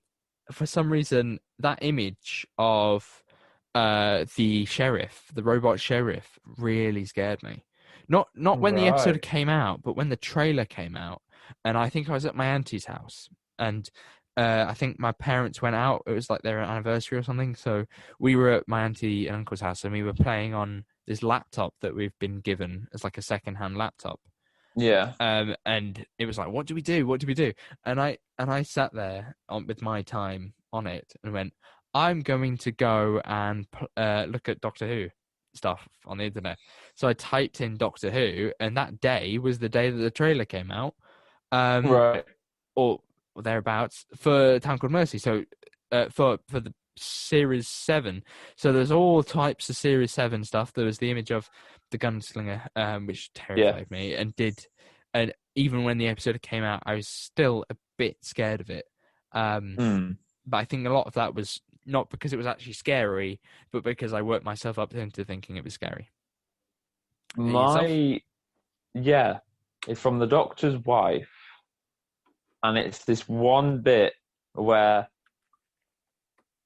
for some reason that image of the robot sheriff, really scared me. Not when the episode came out, but when the trailer came out, and I think I was at my auntie's house, and I think my parents went out. It was like their anniversary or something, so we were at my auntie and uncle's house, and we were playing on this laptop that we've been given as like a second-hand laptop. Yeah. And it was like, what do we do? What do we do? And I sat there with my time on it and went, I'm going to go and look at Doctor Who. stuff on the internet. So I typed in Doctor Who, and that day was the day that the trailer came out, Right. or thereabouts, for Town Called Mercy. So for the Series 7. So there's all types of Series 7 stuff. There was the image of the gunslinger, which Yeah. terrified me, and even when the episode came out, I was still a bit scared of it. Mm. But I think a lot of that was not because it was actually scary, but because I worked myself up into thinking it was scary. Yourself? Yeah, it's from the Doctor's wife, and it's this one bit where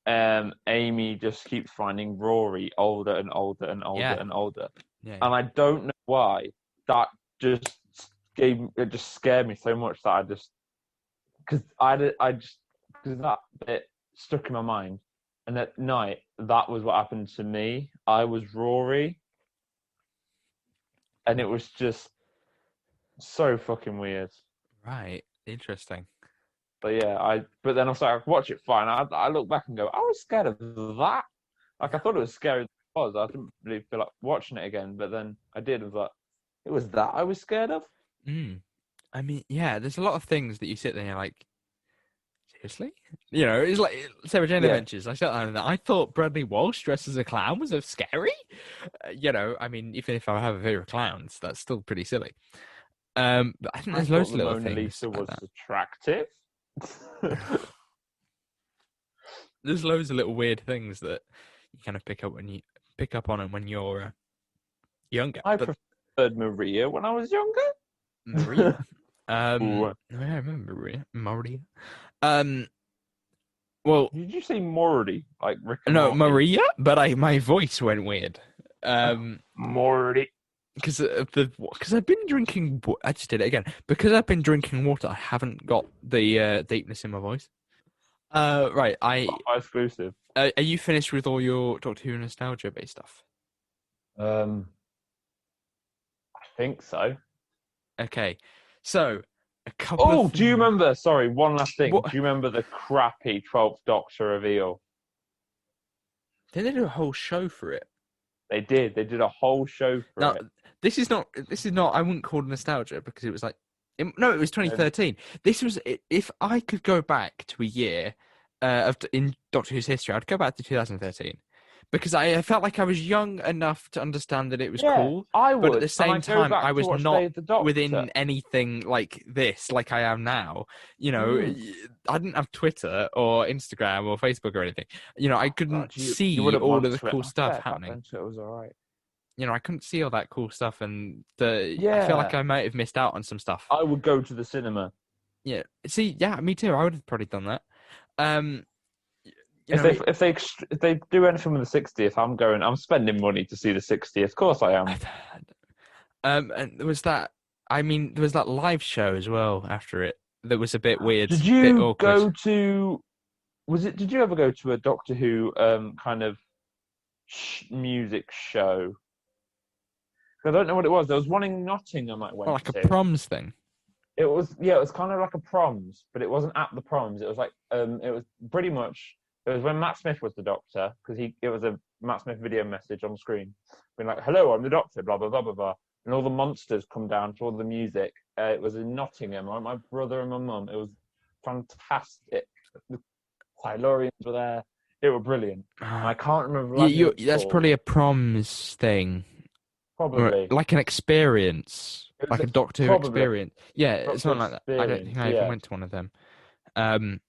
Amy just keeps finding Rory older and older and older Yeah. and older, Yeah. and I don't know why that just scared me so much that I just because that bit stuck in my mind, and at night that was what happened to me. I was Rory, and it was just so fucking weird. Right. Interesting. But yeah, but then I was like, I watch it fine. I look back and go, I was scared of that. Like I thought it was scary as it was. I didn't really feel like watching it again, but then I did. I was like, it was that I was scared of. I mean, yeah, there's a lot of things that you sit there and you're like, seriously? You know, it's like Sarah Jane Yeah. Adventures. I sat there and I thought Bradley Walsh dressed as a clown was scary. You know, I mean, even if I have a fear of clowns, that's still pretty silly. But I think I there's thought loads of the little Mona things Lisa like was that. attractive. There's loads of little weird things that you kind of pick up on them when you're younger. I But preferred Maria when I was younger. Maria, Ooh. I remember Maria. Um, well, Did you say Morty like Rick and no, Morty? Maria, but my voice went weird. Morty. Because I've been drinking. I just did it again. Because I've been drinking water, I haven't got the deepness in my voice. Right. Exclusive. Are you finished with all your Doctor Who nostalgia based stuff? I think so. Okay. So a couple of Oh, do you things. remember? Sorry, one last thing. What Do you remember the crappy 12th Doctor reveal? did they do a whole show for it? They did. They did a whole show for Now, it. this is not. This is not. I wouldn't call it nostalgia because it was like. No, it was Um, 2013. This was. If I could go back to a year, in Doctor Who's history, I'd go back to 2013, because I felt like I was young enough to understand that it was yeah, cool, I but at the would. And I same go time, I back to was watch Day not of the Doctor. within anything like this, like I am now. You know, Mm. I didn't have Twitter or Instagram or Facebook or anything. You know, I couldn't God, you see wouldn't all want of the to it. cool I stuff bet back happening. then it was all right. You know, I couldn't see all that cool stuff, and I feel like Yeah, I might have missed out on some stuff. I would go to the cinema. Yeah, see, yeah, me too. I would have probably done that. Um, you If know, they do anything with the 60th, I'm going. I'm spending money to see the 60th. Of course, I am. and there was that. I mean, there was that live show as well after it that was a bit weird, Did bit you awkward. go to? Was it? Did you ever go to a Doctor Who kind of music show? I don't know what it was. There was one in Nottingham I Well, went like a to. proms thing. It was it was kind of like a proms, but it wasn't at the proms. It was like it was pretty much it was when Matt Smith was the Doctor because it was a Matt Smith video message on screen, being like, "Hello, I'm the Doctor," blah blah blah blah blah, and all the monsters come down to all the music. It was in Nottingham. Right? My brother and my mum. It was fantastic. The Silurians were there. They were brilliant. And I can't remember what it's That's called. probably a proms thing, or Probably. like an experience, It was like a Doctor Who probably experience. Yeah, Doctor something like that. I don't Experience. think I ever Yeah. went to one of them. Um,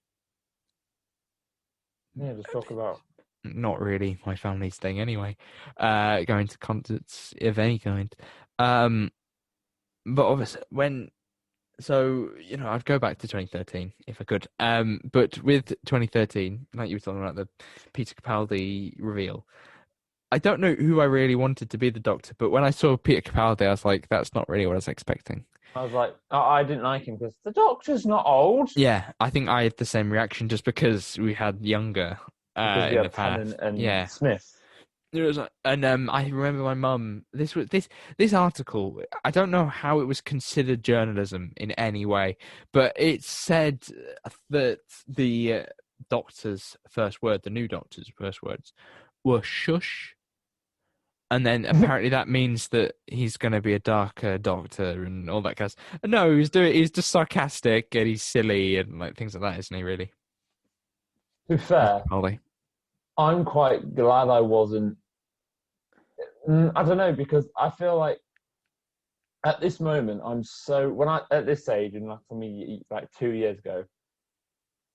Yeah, just talk about. Not really my family's thing anyway. Going to concerts of any kind. But obviously you know, I'd go back to 2013 if I could. But with 2013, like you were talking about the Peter Capaldi reveal, I don't know who I really wanted to be the Doctor, but when I saw Peter Capaldi, I was like, that's not really what I was expecting. I was like, I didn't like him because the Doctor's not old. Yeah, I think I had the same reaction just because we had younger Because we in the had Tennant past. and Yeah. Smith. It was, and I remember my mum. This article. I don't know how it was considered journalism in any way, but it said that the doctor's first word, the new doctor's first words, were "shush," And then apparently that means that he's going to be a darker Doctor and all that kind of stuff. No, he's just sarcastic and he's silly and like things like that, isn't he? Really, To be fair, Ollie. I'm quite glad I wasn't. I don't know because I feel like at this moment I'm so when I at this age and like for me like 2 years ago,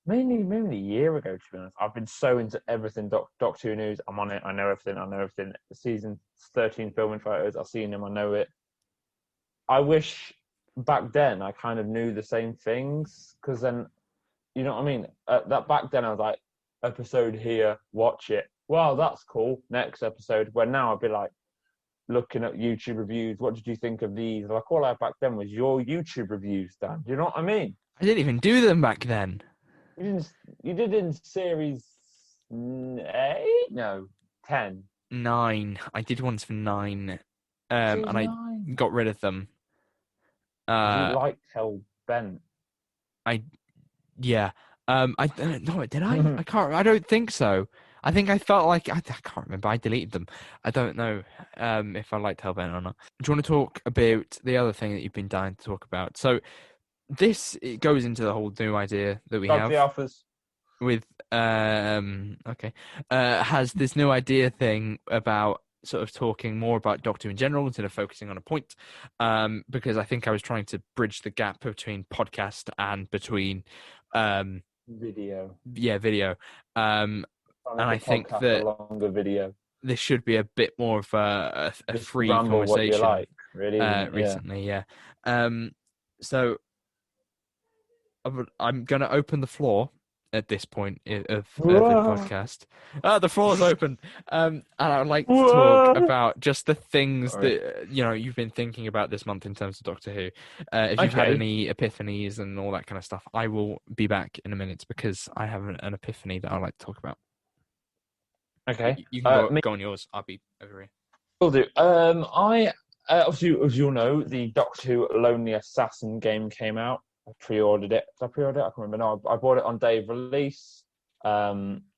mainly a year ago to be honest, I've been so into everything Doctor Who news. I'm on it. I know everything. I know everything. Season 13 filming photos. I've seen them. I know it. I wish back then I kind of knew the same things because then you know what I mean. That back then I was like episode here, watch it. Wow, that's cool. Next episode. Where now I'd be like looking at YouTube reviews. What did you think of these? Like all I had back then was your YouTube reviews, Dan. Do you know what I mean? I didn't even do them back then. You didn't. You did in series 8? No, 10. 9. I did ones for 9, Series and I 9. got rid of them. You Uh, liked Hell Bent. I yeah. I don't know. Did I? I can't. I don't think so. I think I felt like I can't remember. I deleted them. I don't know if I liked Hellbent or not. Do you want to talk about the other thing that you've been dying to talk about? So it goes into the whole new idea that we Got the have offers. with has this new idea thing about sort of talking more about Doctor Who in general instead of focusing on a point, because I think I was trying to bridge the gap between podcast and between Video. video. And I think A that longer video. this should be a bit more of a Just free ramble what you conversation. like, really. Recently, yeah. So I'm going to open the floor at this point of the podcast. The floor is open. And I would like to talk about just the things that you've been thinking about this month in terms of Doctor Who. If you've had any epiphanies and all that kind of stuff, I will be back in a minute because I have an epiphany that I'd like to talk about. Okay. You can go on yours. I'll be over here. Will do. I obviously, as you'll know, the Doctor Who Lonely Assassin game came out. I pre-ordered it. Did I pre-order it? I can't remember. No, I bought it on day of release.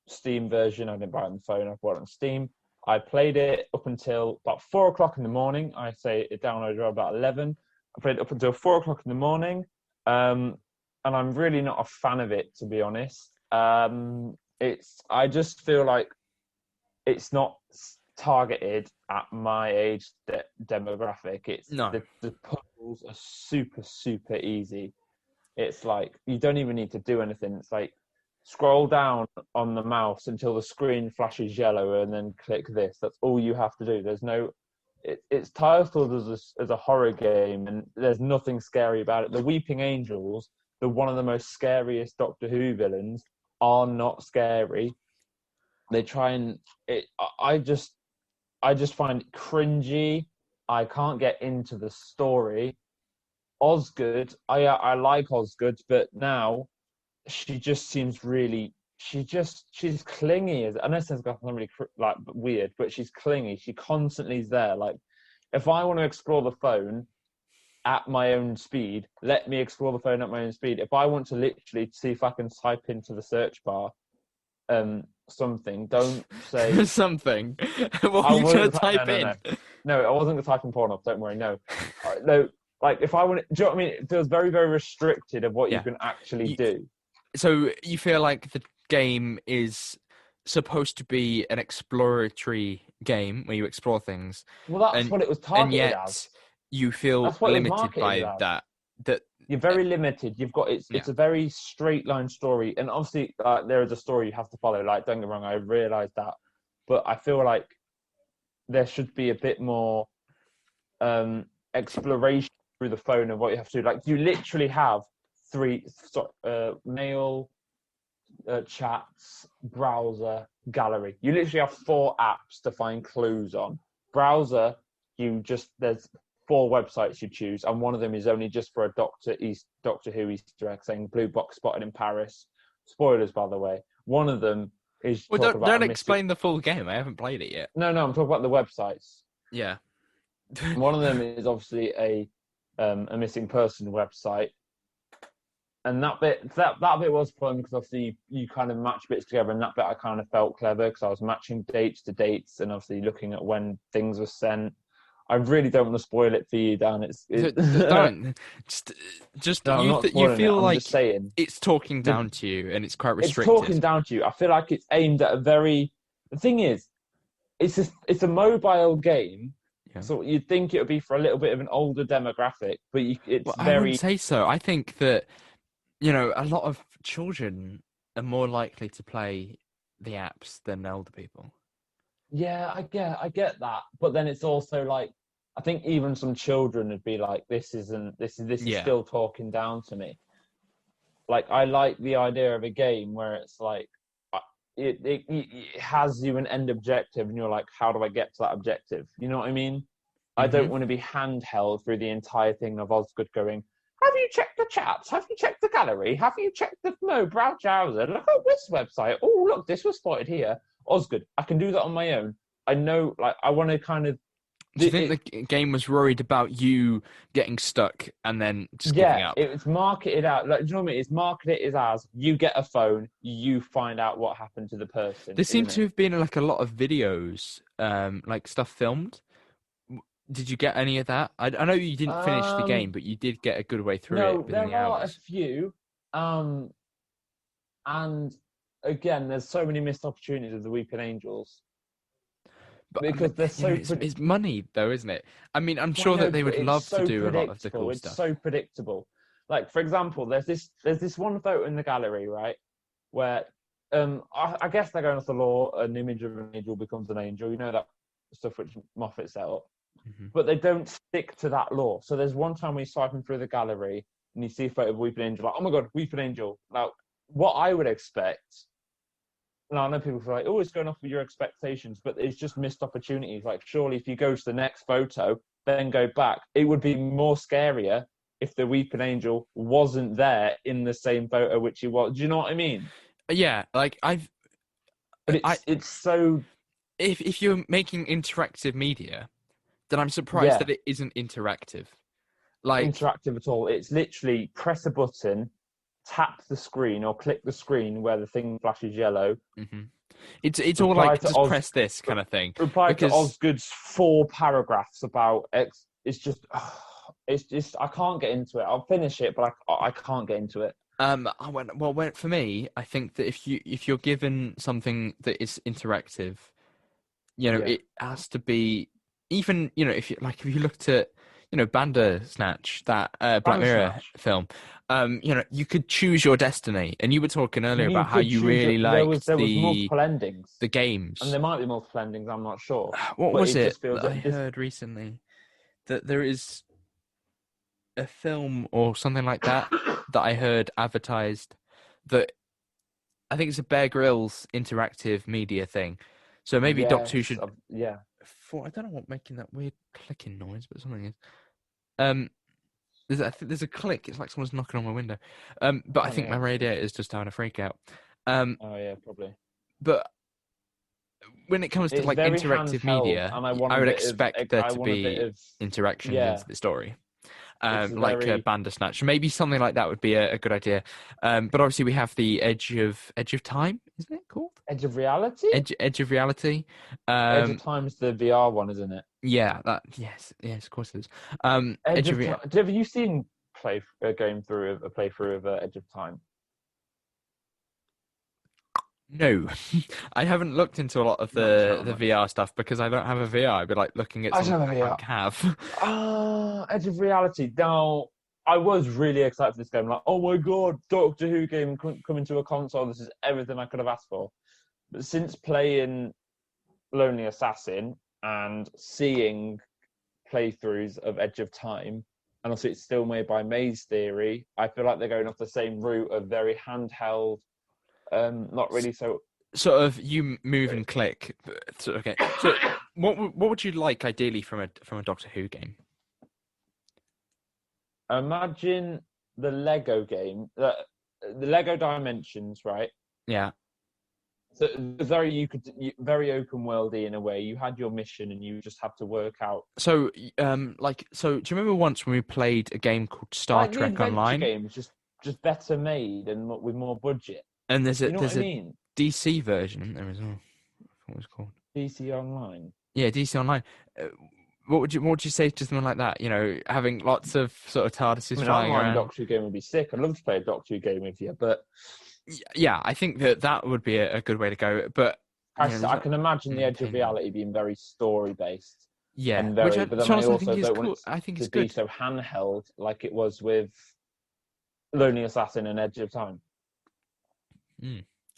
Steam version. I didn't buy it on the phone. I bought it on Steam. I played it up until about 4:00 in the morning. I say it downloaded around about 11. I played it up until 4:00 in the morning. And I'm really not a fan of it, to be honest. I just feel like it's not targeted at my age demographic. It's the puzzles are super, super easy. It's like you don't even need to do anything. It's like scroll down on the mouse until the screen flashes yellow and then click this. That's all you have to do. There's no it's titled as a horror game and there's nothing scary about it. The Weeping Angels, one of the most scariest Doctor Who villains, are not scary. They try and I just find it cringy. I can't get into the story. Osgood, I like Osgood, but now she just seems really. She's clingy. I know it sounds like really like weird, but she's clingy. She constantly is there. Like, if I want to explore the phone at my own speed, let me explore the phone at my own speed. If I want to literally see if I can type into the search bar, something. Don't say something. What are you going to type in? No, I wasn't going to type in porn up. Don't worry. No. No. Like, if I want to, do you know what I mean? It feels very, very restricted of what you can actually do. So you feel like the game is supposed to be an exploratory game where you explore things. Well, that's what it was targeted and yet as. You feel limited by that. That you're very limited. You've got it's a very straight line story, and obviously there is a story you have to follow. Like, don't get me wrong, I realise that, but I feel like there should be a bit more exploration through the phone of what you have to do. Like, you literally have mail, chats, browser, gallery. You literally have 4 apps to find clues on. Browser, there's 4 websites you choose, and one of them is only just for a Doctor Who Easter egg, saying blue box spotted in Paris. Spoilers, by the way. One of them is. Well, don't explain the full game. I haven't played it yet. No, I'm talking about the websites. Yeah. One of them is obviously a missing person website, And that bit was fun because obviously you kind of match bits together, and that bit I kind of felt clever because I was matching dates to dates and obviously looking at when things were sent. I really don't want to spoil it for you, Dan. Don't just No, I'm not you spoiling it. feel I'm just like saying it's talking down to you and it's quite it's talking restricted. down to you. I feel like it's aimed at a very. The thing is, it's a mobile game, Yeah. so you'd think it would be for a little bit of an older demographic, but Well, it's I wouldn't very. say so. I think that, a lot of children are more likely to play the apps than older people. Yeah, I get that, but then it's also like I think even some children would be like, this is Yeah. still talking down to me. Like I like the idea of a game where it's like it has you an end objective, and you're like, how do I get to that objective? You know what I mean? I Hmm. don't want to be handheld through the entire thing of Osgood going, have you checked the chats? Have you checked the gallery? Have you checked the browse browser? Look at this website. Oh, look, this was spotted here. Osgood, I can do that on my own. I know, like, I want to kind of. Do you think the game was worried about you getting stuck and then just giving Yeah, up? it's marketed out. Like, do you know what I mean? It's marketed as you get a phone, you find out what happened to the person, There seemed isn't to it? have been like a lot of videos, like stuff filmed. Did you get any of that? I know you didn't finish the game, Um, but you did get a good way through it no, within there the are a hours. few. Um, and again, there's so many missed opportunities of the Weeping Angels But because they're so it's money though, isn't it? I mean, I'm I sure that know, they but would it's love to so do a lot of the predictable. cool It's stuff. so predictable. Like for example, there's this one photo in the gallery, right, where I guess they're going off the law. An image of an angel becomes an angel. You know that stuff which Moffat set up, Hmm. but they don't stick to that law. So there's one time when you're swiping through the gallery and you see a photo of Weeping Angel, like, oh my god, Weeping Angel. Now, what I would expect. Now I know people feel like, oh, it's going off with your expectations, but it's just missed opportunities. Like, surely if you go to the next photo, then go back, it would be more scarier if the Weeping Angel wasn't there in the same photo which he was. Do you know what I mean? Yeah, like But I it's so if you're making interactive media, then I'm surprised yeah that it isn't interactive. Like, interactive at all. It's literally press a button, tap the screen or click the screen where the thing flashes yellow. mhm. It's all Reply like to just press this kind of thing reply to because Osgood's 4 paragraphs about X. It's just, it's just I can't get into it. I'll finish it, but I can't get into it. for me, I think that if you're given something that is interactive, Yeah, it has to be even, if you looked at, Bandersnatch, that Black Mirror Bandersnatch. film, you could choose your destiny, and you were talking earlier You about how could you choose. really There was liked multiple endings, the and games. there might be multiple endings. I'm not sure, What but was it it just feels that I that this. heard recently? That there is a film or something like that that I heard advertised that I think it's a Bear Grylls interactive media thing. So maybe Doctor Who Yes, should. yeah. I don't know what making that weird clicking noise, but something is. Um, I think there's a click. It's like someone's knocking on my window. But I Let me think my have a look. radiator is just having a freak out. Um, Oh yeah, probably. but when it comes to It's like very interactive handheld, media, and I want I a would bit of. expect there I to want a bit be of. interaction Yeah, into the story. it's a Like very Bandersnatch. Maybe something like that would be a good idea. But obviously we have the Edge of Time, isn't it called? Edge of Reality. Edge of Reality. Edge of Um, Time's the VR one, isn't it? yeah, yes, of course it is. Edge Edge of of Reality. Time. Have you seen going through a playthrough of Edge of Time? No, I haven't looked into a lot of Not the Channel. VR stuff because I don't have a VR. I'd be like looking at I don't something have a I VR. don't have. Edge of Reality. Now, I was really excited for this game. Like, oh my god, Doctor Who game coming to a console. This is everything I could have asked for. But since playing Lonely Assassin and seeing playthroughs of Edge of Time, and also it's still made by Maze Theory, I feel like they're going off the same route of very handheld, not really so. Sort of you move and click. Okay. So what would you like ideally from a Doctor Who game? Imagine the Lego game, the Lego Dimensions, right? Yeah. So very open worldy in a way. You had your mission and you just had to work out So do you remember once when we played a game called Star like the Trek adventure Online? games, just just better made and with more budget. And there's You know what there's I a mean? DC version isn't there as well. What was it called? DC Online. Yeah, DC Online. Uh, what would you say to something like that? You know, having lots of sort of TARDISes I mean, flying online around. Doctor Who game would be sick. I'd love to play a Doctor Who game with you, but Yeah, I think that would be a good way to go. But I can imagine the edge of entertainment. reality being very story based Yeah, and which very. But then I I think also is don't cool. want I think it it's to be good. so handheld like it was with Lonely Assassin and Edge of Time.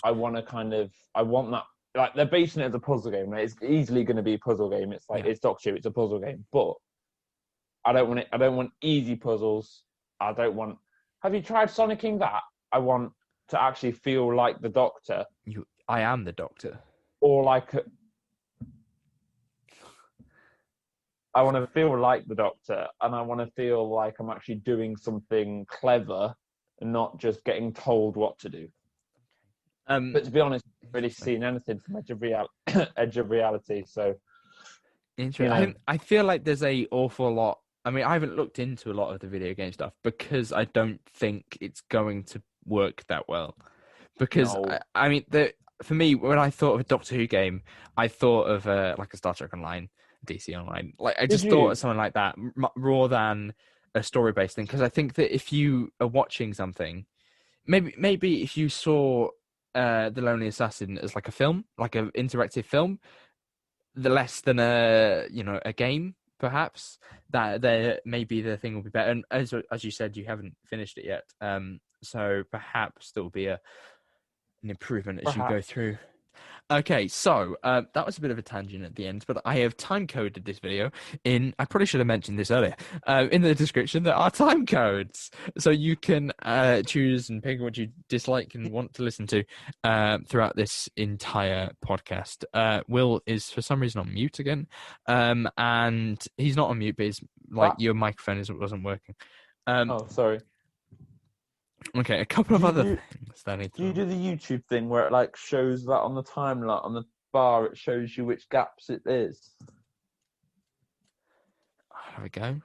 I want that. Like they're basing it as a puzzle game. Right? It's easily going to be a puzzle game. It's like it's Doctor Who. It's a puzzle game, but I don't want it. I don't want easy puzzles. I don't want. Have you tried Sonicking that? I want to actually feel like the Doctor. I am the Doctor. Or like. I want to feel like the Doctor, and I want to feel like I'm actually doing something clever, and not just getting told what to do. But to be honest, I haven't really seen anything from Edge of Reality. So, interesting. I feel like there's a awful lot. I mean, I haven't looked into a lot of the video game stuff because I don't think it's going to work that well. Because I mean, for me, when I thought of a Doctor Who game, I thought of like a Star Trek Online, DC Online. Like I just thought of something like that, rather than a story-based thing. Because I think that if you are watching something, maybe if you saw The Lonely Assassin as like a film, like an interactive film, the less than a game, perhaps that there maybe the thing will be better. And as you said, you haven't finished it yet, so perhaps there will be an improvement as you go through. Okay, so that was a bit of a tangent at the end, but I have time coded this video in. I probably should have mentioned this earlier. In the description, there are time codes, so you can choose and pick what you dislike and want to listen to throughout this entire podcast. Will is for some reason on mute again, and he's not on mute, but his your microphone wasn't working. Sorry. Okay, a couple of other things that I need to. Do you do the YouTube thing where it like shows that on the timeline on the bar? It shows you which gaps it is. I'll have a go.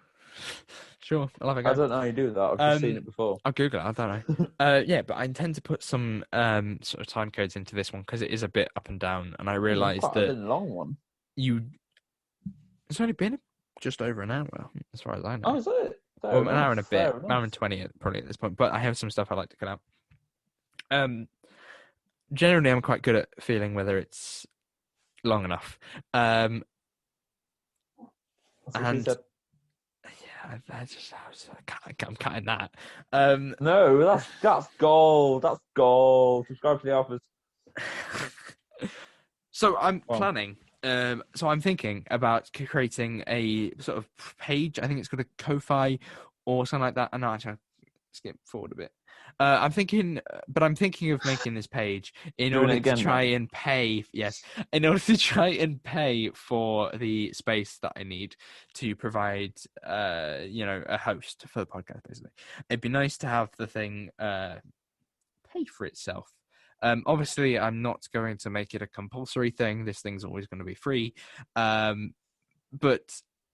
Sure, I'll have a go. I don't know how you do that. I've just seen it before. I'll Google it. I don't know. Yeah, but I intend to put some sort of time codes into this one because it is a bit up and down, and I realised that a long one. It's only been just over an hour, as far as I know. Oh, is it? Well, an hour and a bit, an hour and 20 probably at this point. But I have some stuff I like to cut out. Generally, I'm quite good at feeling whether it's long enough. And yeah, I'm cutting that. No, that's gold. That's gold. Subscribe to the offers. So I'm planning. So I'm thinking about creating a sort of page. I think it's called a Ko-Fi or something like that. And no, actually, I'll skip forward a bit. I'm thinking of making this page in order to try and pay. Yes, in order to try and pay for the space that I need to provide, a host for the podcast. Basically, it'd be nice to have the thing pay for itself. Obviously, I'm not going to make it a compulsory thing. This thing's always going to be free. But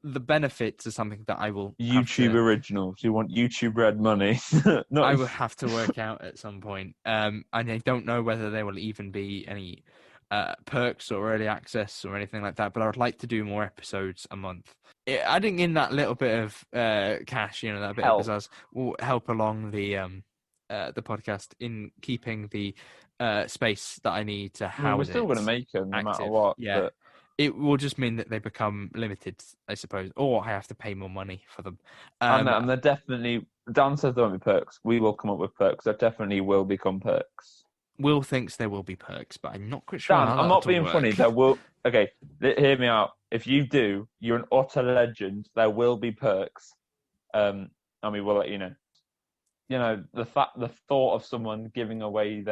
the benefits are something that I will YouTube originals. You want YouTube red money? I will have to work out at some point. And I don't know whether there will even be any perks or early access or anything like that. But I would like to do more episodes a month. Adding in that little bit of cash, that bit of pizzazz, will help along the podcast in keeping the space that I need to house. We're still going to make them no matter what. Yeah. But it will just mean that they become limited, I suppose, or I have to pay more money for them. And they're definitely. Dan says there won't be perks. We will come up with perks. There definitely will become perks. Will thinks there will be perks, but I'm not quite sure. Dan, I'm not being funny. There will. Okay, hear me out. If you do, you're an utter legend. There will be perks. And we will let you know. The thought of someone giving away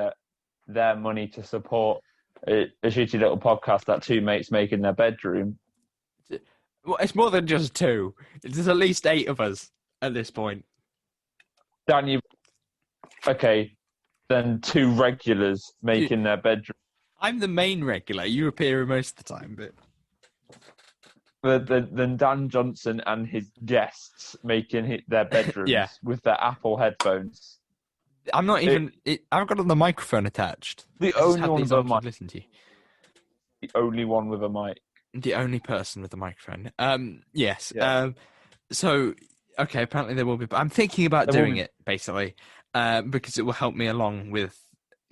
their money to support a shitty little podcast that two mates make in their bedroom. Well, it's more than just two. There's at least 8 of us at this point. Dan, okay, then 2 regulars making their bedroom. I'm the main regular. You appear most of the time, but then Dan Johnson and his guests making their bedrooms with their Apple headphones. I'm not even. I've got the microphone attached. The I just only have one these with a on to mic. listen to you. The only one with a mic. The only person with the microphone. Yes. Yeah. So, okay. Apparently there will be. But I'm thinking about There will doing be. it basically, because it will help me along with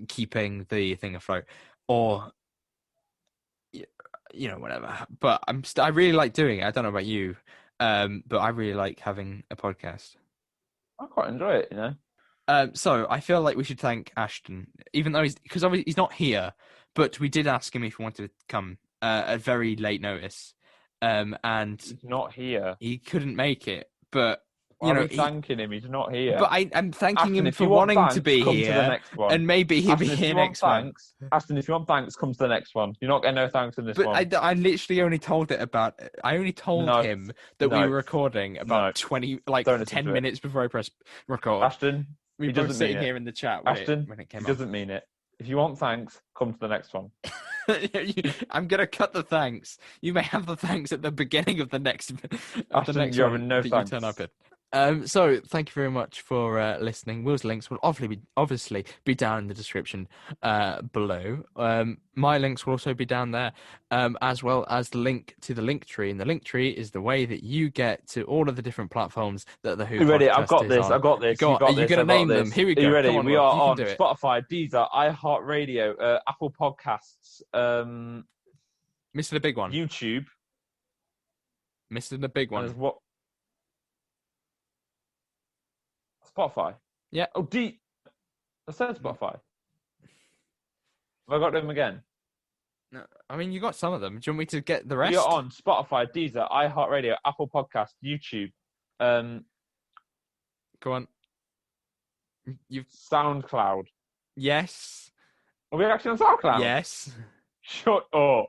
keeping the thing afloat, or whatever. But I really like doing it. I don't know about you, but I really like having a podcast. I quite enjoy it, you know. So I feel like we should thank Ashton, even though because obviously he's not here, but we did ask him if he wanted to come at very late notice, and He's not here. he couldn't make it. But Why are we thanking him? He's not here. but I'm thanking Ashton, him if for you want wanting to thanks, be come to the here, next one. and maybe he'll be Ashton, if here you want next one. thanks, Ashton, if you want thanks, come to the next one. You're not getting no thanks in this But one. I literally only told No, him that we no, were recording about 20 like Don't listen 10 to it. minutes before I press record. Ashton, We he were both doesn't sitting mean it. here in the chat Ashton, when it came he up. doesn't mean it. If you want thanks, come to the next one. I'm gonna cut the thanks. You may have the thanks at the beginning of the next Ashton, you're one having no that thanks. you turn up in. So thank you very much for listening. Will's links will obviously be down in the description below. My links will also be down there, as well as the link to the link tree. And the link tree is the way that you get to all of the different platforms that the Who Are you ready? podcast I've got is this. on. I've got this. Go on. Are you going to name them? Here we go. Are you ready? Come on, we Will. are You can on do it. Spotify, Deezer, iHeartRadio, Apple Podcasts, Mr. The Big One. YouTube. Mr. The Big And One. there's what? Spotify. Yeah. Oh, I said Spotify. Have I got them again? No, I mean, you got some of them. Do you want me to get the rest? We are on Spotify, Deezer, iHeartRadio, Apple Podcasts, YouTube, Go on. You've SoundCloud. yes. Are we actually on SoundCloud? Yes. Shut up.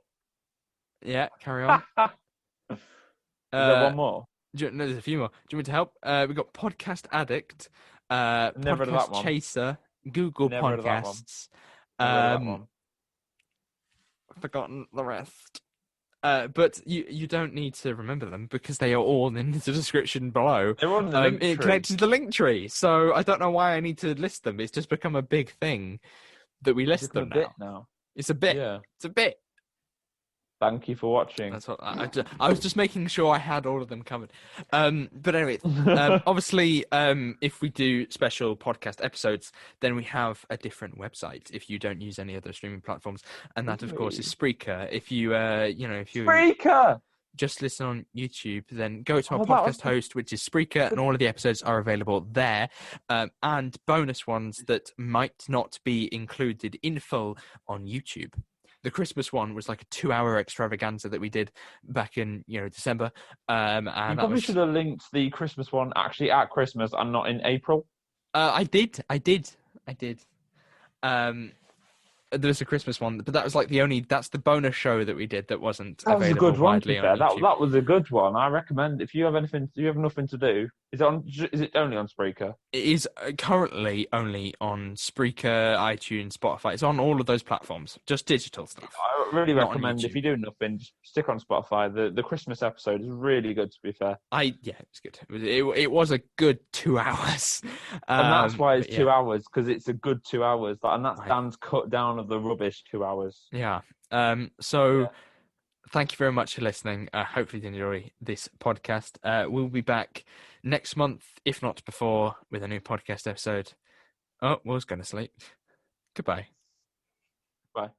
Yeah. Carry on. Is there one more? No, there's a few more. Do you want me to help? We've got Podcast Addict, Never heard of that Podcast one. Chaser, Google Never heard of that one. Podcasts. Never heard of that one. Forgotten the rest. But you don't need to remember them because they are all in the description below. They're on the link it tree. connected to the link tree, so I don't know why I need to list them. It's just become a big thing that we list them now. It's a bit. Yeah. It's a bit. Thank you for watching. That's what I was just making sure I had all of them covered. But anyway, obviously, if we do special podcast episodes, then we have a different website. If you don't use any other streaming platforms, and that, of course, is Spreaker. If you, if you Spreaker! just listen on YouTube, then go to our Oh, podcast host, which is Spreaker, and all of the episodes are available there, and bonus ones that might not be included in full on YouTube. The Christmas one was like a 2-hour extravaganza that we did back in December. And you probably should have linked the Christmas one actually at Christmas and not in April. I did. There's a Christmas one, but that was like that's the bonus show that we did that wasn't That was a available good one. widely To be fair, on YouTube. that was a good one. I recommend if you have nothing to do. Is it only on Spreaker? It is currently only on Spreaker, iTunes, Spotify. It's on all of those platforms, just digital stuff. I really Not on recommend if YouTube. you do nothing, just stick on Spotify. The Christmas episode is really good. To be fair, It's good. It was a good 2 hours, and that's why it's but 2 hours, because it's a good 2 hours. And that's Dan's cut down of the rubbish 2 hours. Yeah. So. Thank you very much for listening. Hopefully you enjoy this podcast. We'll be back next month, if not before, with a new podcast episode. Oh, Will's going to sleep. Goodbye. Bye.